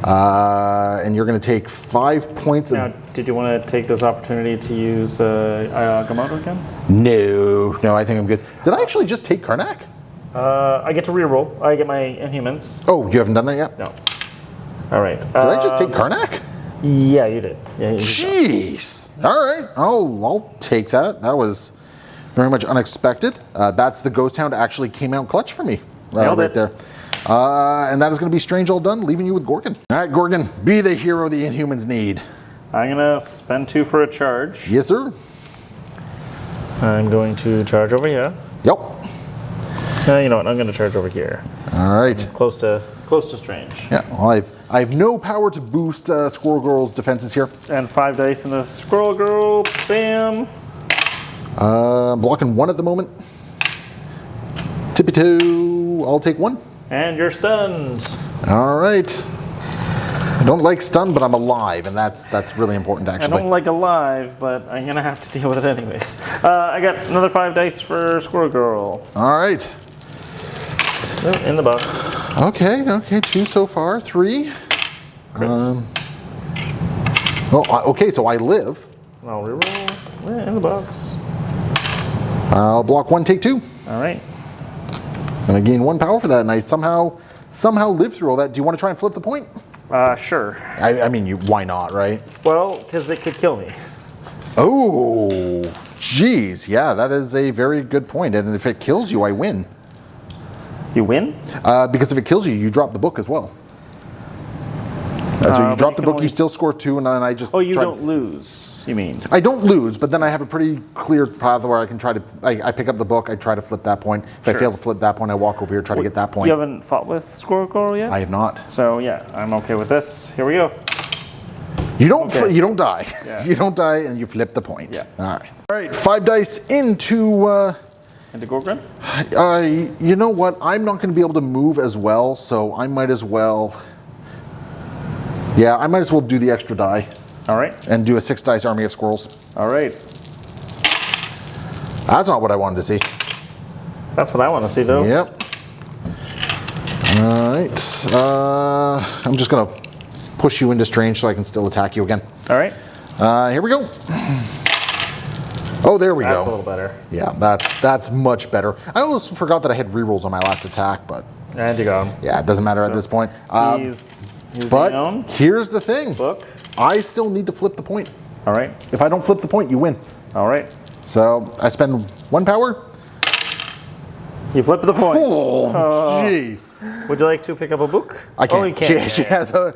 And you're going to take 5 points. Now, did you want to take this opportunity to use Agamotto again? No, I think I'm good. Did I actually just take Karnak? I get to reroll. I get my Inhumans. Oh, you haven't done that yet? No. All right. Did I just take Karnak? Yeah, you did. Yeah, you did. Jeez. All right, I'll take that. That was very much unexpected. Bats the Ghost Hound actually came out clutch for me right there. And that is going to be Strange all done, leaving you with Gorgon. All right, Gorgon, be the hero the Inhumans need. I'm going to spend 2 for a charge. Yes, sir. I'm going to charge over here. Yep. You know what? I'm going to charge over here. All right. Close to Strange. Yeah. Well, I have no power to boost Squirrel Girl's defenses here. And 5 dice in the Squirrel Girl. Bam. Blocking 1 at the moment. Tippy 2. I'll take 1. And you're stunned. All right. I don't like stun, but I'm alive, and that's really important, actually. I don't like alive, but I'm going to have to deal with it anyways. I got another 5 dice for Squirrel Girl. All right. In the box. Okay, 2 so far, 3. Okay, so I live. I'll reroll. in the box. I'll block 1, take 2. All right. And I gain 1 power for that, and I somehow live through all that. Do you want to try and flip the point? Sure. I mean, why not, right? Well, because it could kill me. Oh, geez. Yeah, that is a very good point. And if it kills you, I win. You win? Because if it kills you, you drop the book as well. So you drop the book, you still score 2, and then I just... Oh, you don't lose, you mean? I don't lose, but then I have a pretty clear path where I can try to... I pick up the book, I try to flip that point. If I fail to flip that point, I walk over here, try to get that point. You haven't fought with Squirrel Girl yet? I have not. So, yeah, I'm okay with this. Here we go. You don't you don't die. Yeah. You don't die, and you flip the point. Yeah. All right. All right, 5 dice into... Into Gorgon? You know what? I'm not going to be able to move as well, so I might as well... Yeah, I might as well do the extra die. All right. And do a 6 dice army of squirrels. All right. That's not what I wanted to see. That's what I want to see, though. Yep. All right. I'm just going to push you into strange so I can still attack you again. All right. Here we go. Oh, there we go. That's a little better. Yeah, that's much better. I almost forgot that I had rerolls on my last attack, but... And you go. Yeah, it doesn't matter at this point. But here's the thing. Book. I still need to flip the point. All right. If I don't flip the point, you win. All right. So I spend 1 power. You flip the point. Oh, jeez. Would you like to pick up a book? I can't. Oh, you can't. She has a.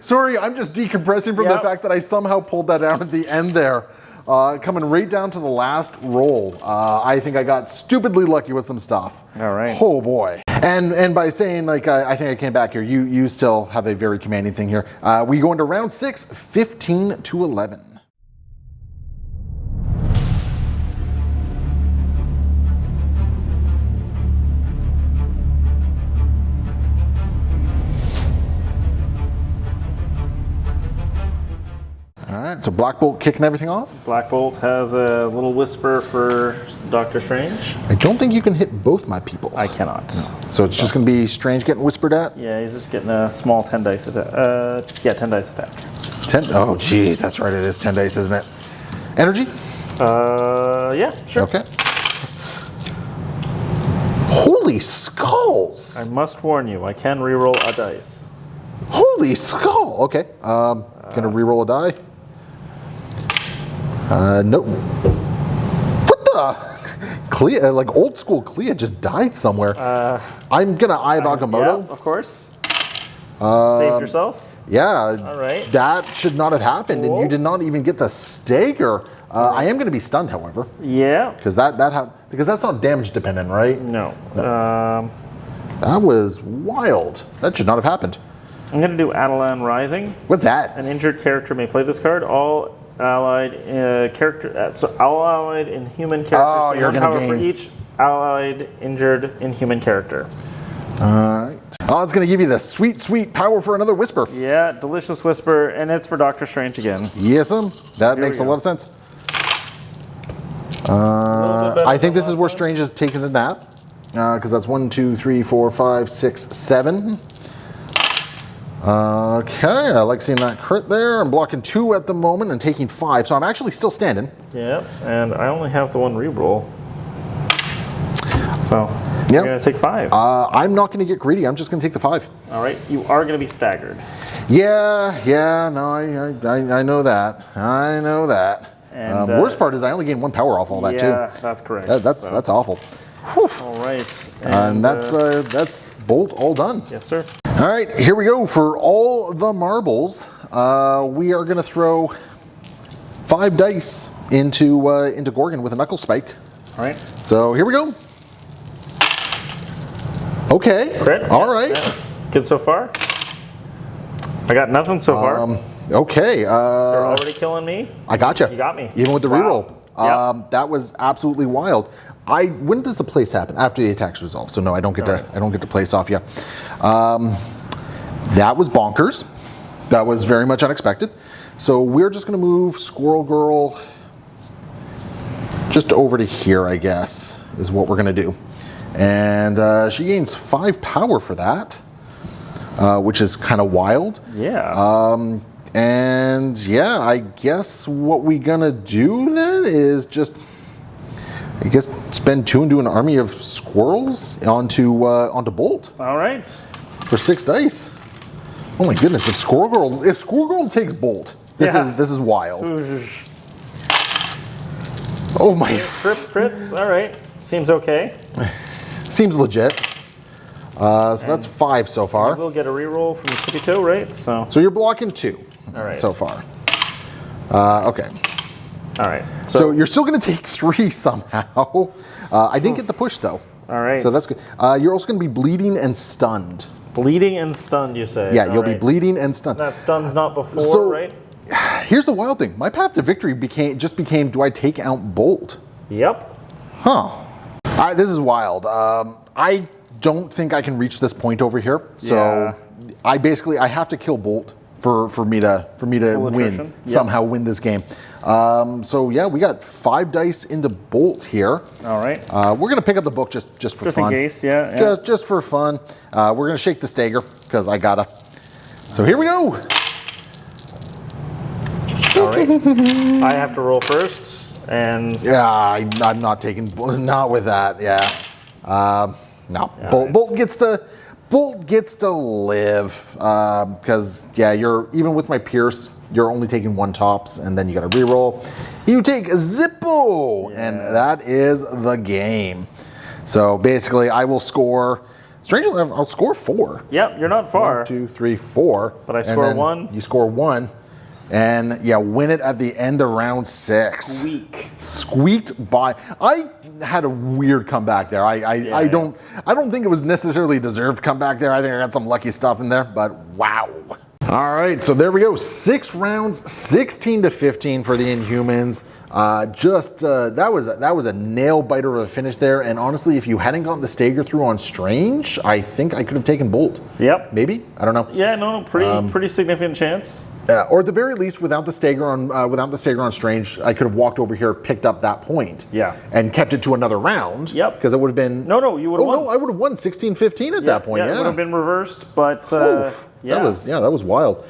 Sorry, I'm just decompressing from the fact that I somehow pulled that down at the end there. Coming right down to the last roll. I think I got stupidly lucky with some stuff. All right. Oh boy. And by saying like I think I came back here, you still have a very commanding thing here. We go into round 6, 15 to 11. All right, so Blackbolt kicking everything off. Blackbolt has a little whisper for Doctor Strange. I don't think you can hit both my people. I cannot. No. So it's just going to be Strange getting whispered at? Yeah, he's just getting a small 10 dice attack. 10 dice attack. 10? Oh, geez, that's right. It is 10 dice, isn't it? Energy? Yeah, sure. Okay. Holy skulls! I must warn you, I can reroll a dice. Holy skull! Okay. Gonna reroll a die. No. What the? Clea, like old school Clea just died somewhere. I'm gonna eye Agamotto. Yeah, of course. Saved yourself? Yeah. All right. That should not have happened, Cool. and you did not even get the stagger. I am gonna be stunned, however. Yeah. Because because that's not damage dependent, right? No. That was wild. That should not have happened. I'm going to do Adelan Rising. What's that? An injured character may play this card. All allied all allied inhuman characters Oh, you're gain gonna power for gain. each allied injured inhuman character. Alright. Oh, it's going to give you the sweet, sweet power for another whisper. Yeah, delicious whisper, and it's for Doctor Strange again. Yes, that Here makes we a go. lot of sense. I think this is where Strange is taking a nap. Because that's 1, 2, 3, 4, 5, 6, 7. Okay, I like seeing that crit there. I'm blocking 2 at the moment and taking 5, so I'm actually still standing. Yeah, and I only have the one reroll. So, Yep. you're going to take 5. I'm not going to get greedy. I'm just going to take the 5. All right, you are going to be staggered. Yeah, no, I know that. I know that. And, worst part is I only gain 1 power off all that, too. Yeah, that's correct. That's awful. Whew. All right. And that's Bolt all done. Yes, sir. All right, here we go. For all the marbles, we are going to throw 5 dice into Gorgon with a knuckle spike. All right. So here we go. Okay. Crit. All right. That's good so far. I got nothing so far. Okay. You're already killing me. I gotcha. You got me. Even with the Wow. reroll. Yep. That was absolutely wild. When does the place happen? After the attack's resolved. So no, I don't get to place off yet. That was bonkers. That was very much unexpected. So we're just going to move Squirrel Girl just over to here, I guess, is what we're going to do. And she gains 5 power for that, which is kind of wild. Yeah. And yeah, I guess what we gonna do then is just, I guess, spend 2 and do an army of squirrels onto Bolt All right. for 6 dice. Oh my goodness! If Squirrel Girl takes Bolt, this is wild. Oh my! Crits. All right. Seems okay. Seems legit. So that's 5 so far. We'll get a reroll from Tippy Toe, right? So you're blocking 2 all right. so far. Okay. All right. So you're still going to take 3 somehow. I didn't get the push though. All right. So that's good. You're also going to be bleeding and stunned. Bleeding and stunned, you say? Yeah, you'll be bleeding and stunned. That stun's not before, right? Here's the wild thing. My path to victory became, do I take out Bolt? Yep. Huh. All right, this is wild. I don't think I can reach this point over here. So I have to kill Bolt for me to win, somehow win this game. So yeah, we got 5 dice into Bolt here. All right. We're gonna pick up the book just for fun. Just in case, yeah. Just for fun. We're gonna shake the stagger because I gotta. So here we go. All right. I have to roll first, and yeah, I'm not taking, not with that. Yeah. No. Bolt gets to live because you're even with my Pierce. You're only taking 1 tops, and then you got to reroll. You take a Zippo, and that is the game. So basically, I will score. Strangely, I'll score 4. Yep, you're not far. 1, 2, 3, 4. But I score 1. You score 1, and win it at the end of round 6. Squeaked by. I had a weird comeback there. I don't think it was necessarily deserved comeback there. I think I got some lucky stuff in there, but wow. All right, so there we go. 6 rounds, 16-15 for the Inhumans. That was a nail biter of a finish there. And honestly, if you hadn't gotten the stagger through on Strange, I think I could have taken Bolt. Yep. Maybe, I don't know. Yeah, no, pretty significant chance. Or at the very least, without the stagger on Strange, I could have walked over here, picked up that point, and kept it to another round. Yep. Because it would have been. No, you would have won. No, I would have won 16-15 at that point. Yeah, it would have been reversed, but that was wild.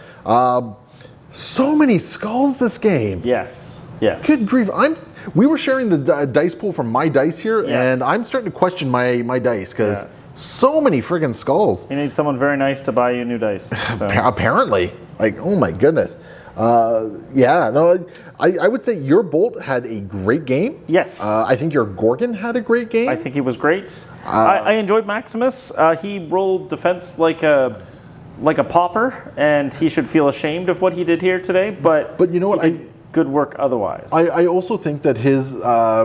So many skulls this game. Yes. Good grief! We were sharing the dice pool from my dice here, and I'm starting to question my dice because so many friggin' skulls. You need someone very nice to buy you new dice. So. Apparently. Like, oh my goodness. I would say your Bolt had a great game. Yes. I think your Gorgon had a great game. I think he was great. I enjoyed Maximus. He rolled defense like a pauper, and he should feel ashamed of what he did here today. But you know what? Good work otherwise. I also think that his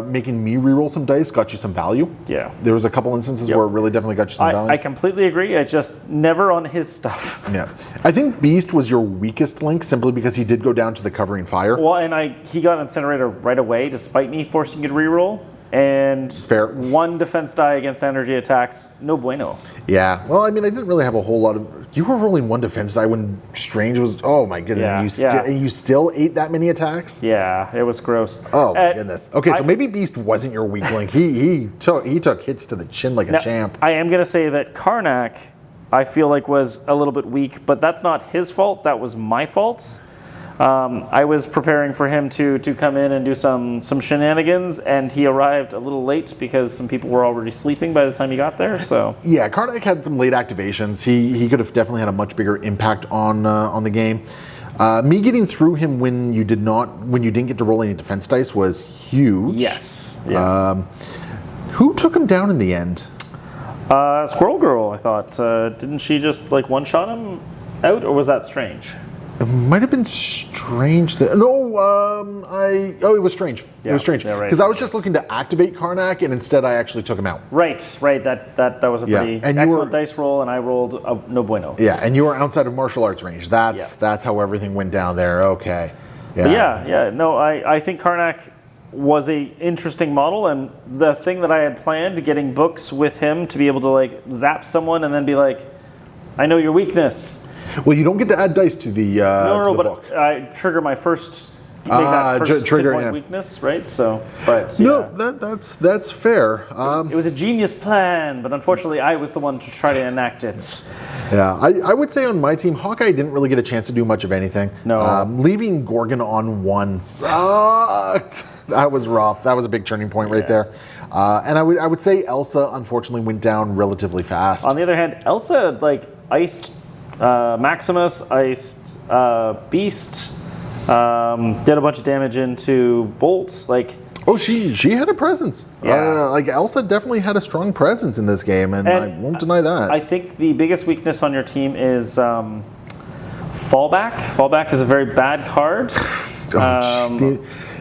making me reroll some dice got you some value. Yeah. There was a couple instances where it really definitely got you some value. I completely agree. I just never on his stuff. Yeah. I think Beast was your weakest link simply because he did go down to the covering fire. Well, and he got Incinerator right away despite me forcing you to reroll. And fair. 1 defense die against energy attacks, no bueno. Yeah. Well, I mean, I didn't really have a whole lot of. You were rolling 1 defense die when Strange was. Oh my goodness! And you still ate that many attacks. Yeah, it was gross. Oh my goodness. Okay, so maybe Beast wasn't your weak link. He took hits to the chin like a champ. I am gonna say that Karnak, I feel like was a little bit weak, but that's not his fault. That was my fault. I was preparing for him to come in and do some shenanigans, and he arrived a little late because some people were already sleeping by the time he got there. So yeah, Karnak had some late activations. He could have definitely had a much bigger impact on the game. Me getting through him when you didn't get to roll any defense dice was huge. Yes. Yeah. Who took him down in the end? Squirrel Girl, I thought. Didn't she just one-shot him out, or was that Strange? It might have been Strange. It was Strange. Yeah. It was Strange. Yeah, right. Because I was just looking to activate Karnak, and instead I actually took him out. Right. That was a pretty excellent dice roll, and I rolled a no bueno. Yeah, and you were outside of martial arts range. That's how everything went down there. Okay. Yeah. No, I think Karnak was a interesting model, and the thing that I had planned, getting books with him to be able to zap someone and then be like, I know your weakness. Well, you don't get to add dice to the book. I trigger my first trigger weakness, right? So, but no, that's fair. It was a genius plan, but unfortunately, I was the one to try to enact it. Yeah, I would say on my team, Hawkeye didn't really get a chance to do much of anything. No. Leaving Gorgon on 1 sucked. That was rough. That was a big turning point right there. And I would say Elsa unfortunately went down relatively fast. On the other hand, Elsa like iced Maximus, iced Beast, did a bunch of damage into Bolt. Like, oh, she had a presence. Yeah. Like Elsa definitely had a strong presence in this game, and I won't deny that. I think the biggest weakness on your team is fallback. Fallback is a very bad card.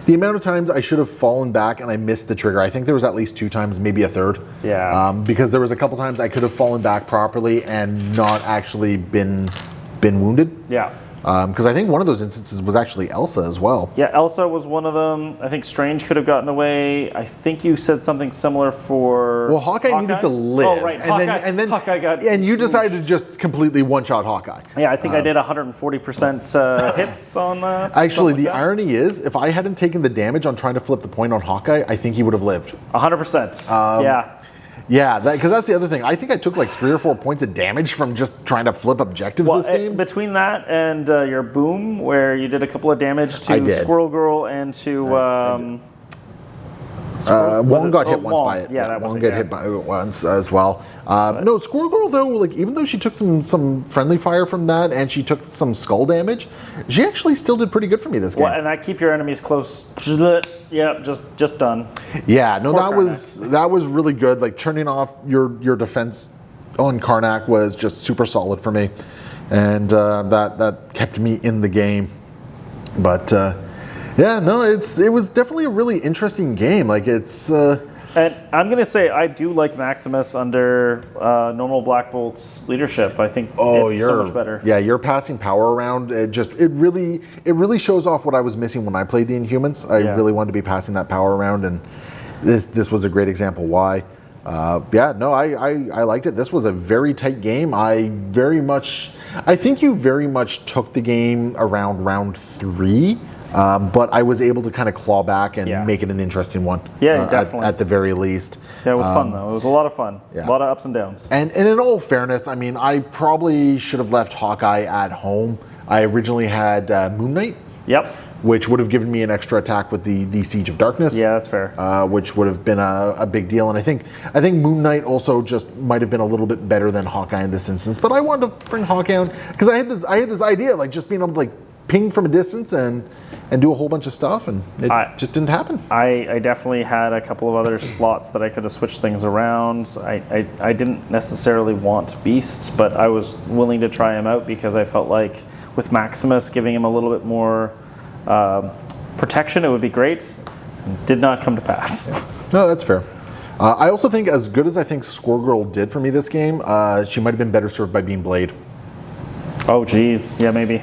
The amount of times I should have fallen back and I missed the trigger, I think there was at least 2 times, maybe a third. Yeah. Because there was a couple times I could have fallen back properly and not actually been wounded. Yeah. Because I think one of those instances was actually Elsa as well. Yeah, Elsa was one of them. I think Strange could have gotten away. I think you said something similar for Well, Hawkeye needed to live. Oh, right. And then Hawkeye got... And you decided to just completely one-shot Hawkeye. Yeah, I think I did 140% hits on that. Actually, the irony is, if I hadn't taken the damage on trying to flip the point on Hawkeye, I think he would have lived. 100%. Yeah. Yeah, because that's the other thing. I think I took like 3 or 4 points of damage from just trying to flip objectives this game. Between that and your boom, where you did a couple of damage to Squirrel Girl and to... one got hit once by it. Yeah, that was one got hit by it once as well. No, Squirrel Girl though, like even though she took some friendly fire from that and she took some skull damage, she actually still did pretty good for me this game. Well, and that keep your enemies close. Yeah, just done. Yeah, no, that was really good. Like turning off your defense on Karnak was just super solid for me, and that kept me in the game. But yeah, no, it was definitely a really interesting game. Like it's. And I'm gonna say I do like Maximus under normal Blackbolt's leadership. I think it's so much better. Yeah, you're passing power around. It really shows off what I was missing when I played the Inhumans. I really wanted to be passing that power around, and this was a great example why. Yeah, no, I liked it. This was a very tight game. I think you very much took the game around round 3. But I was able to kind of claw back and make it an interesting one. Yeah, definitely. At the very least. Yeah, it was fun though. It was a lot of fun. Yeah. A lot of ups and downs. And in all fairness, I mean, I probably should have left Hawkeye at home. I originally had Moon Knight. Yep. Which would have given me an extra attack with the Siege of Darkness. Yeah, that's fair. Which would have been a big deal. And I think Moon Knight also just might have been a little bit better than Hawkeye in this instance. But I wanted to bring Hawkeye on because I had this idea of like just being able to like ping from a distance and do a whole bunch of stuff, and it just didn't happen. I definitely had a couple of other slots that I could have switched things around. I didn't necessarily want Beast, but I was willing to try him out because I felt like with Maximus giving him a little bit more protection, it would be great. Did not come to pass. No, that's fair. I also think as good as I think Squirrel Girl did for me this game, she might have been better served by being Blade. Oh, geez. Yeah, maybe.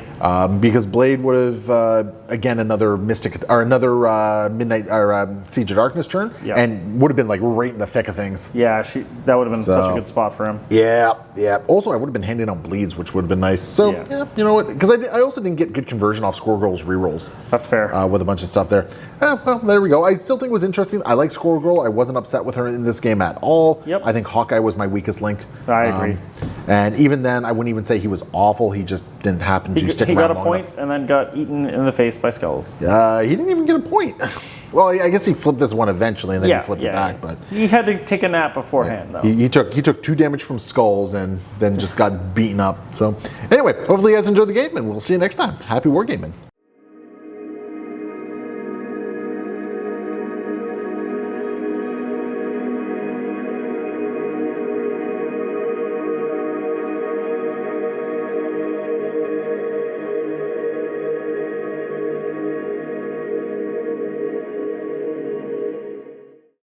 Because Blade would have, again, another Mystic, or another Midnight, or Siege of Darkness turn, and would have been like right in the thick of things. Yeah, that would have been such a good spot for him. Yeah. Also, I would have been handing out bleeds, which would have been nice. So, yeah you know what? Because I also didn't get good conversion off Squirrel Girl's rerolls. That's fair. With a bunch of stuff there. Well, there we go. I still think it was interesting. I like Squirrel Girl. I wasn't upset with her in this game at all. Yep. I think Hawkeye was my weakest link. I agree. And even then, I wouldn't even say he was awful. He just didn't happen to stick around long enough. He got a point and then got eaten in the face by skulls. He didn't even get a point. Well, I guess he flipped this one eventually, and then he flipped it back. But he had to take a nap beforehand, though. He took 2 damage from skulls and then just got beaten up. So anyway, hopefully you guys enjoyed the game, and we'll see you next time. Happy wargaming.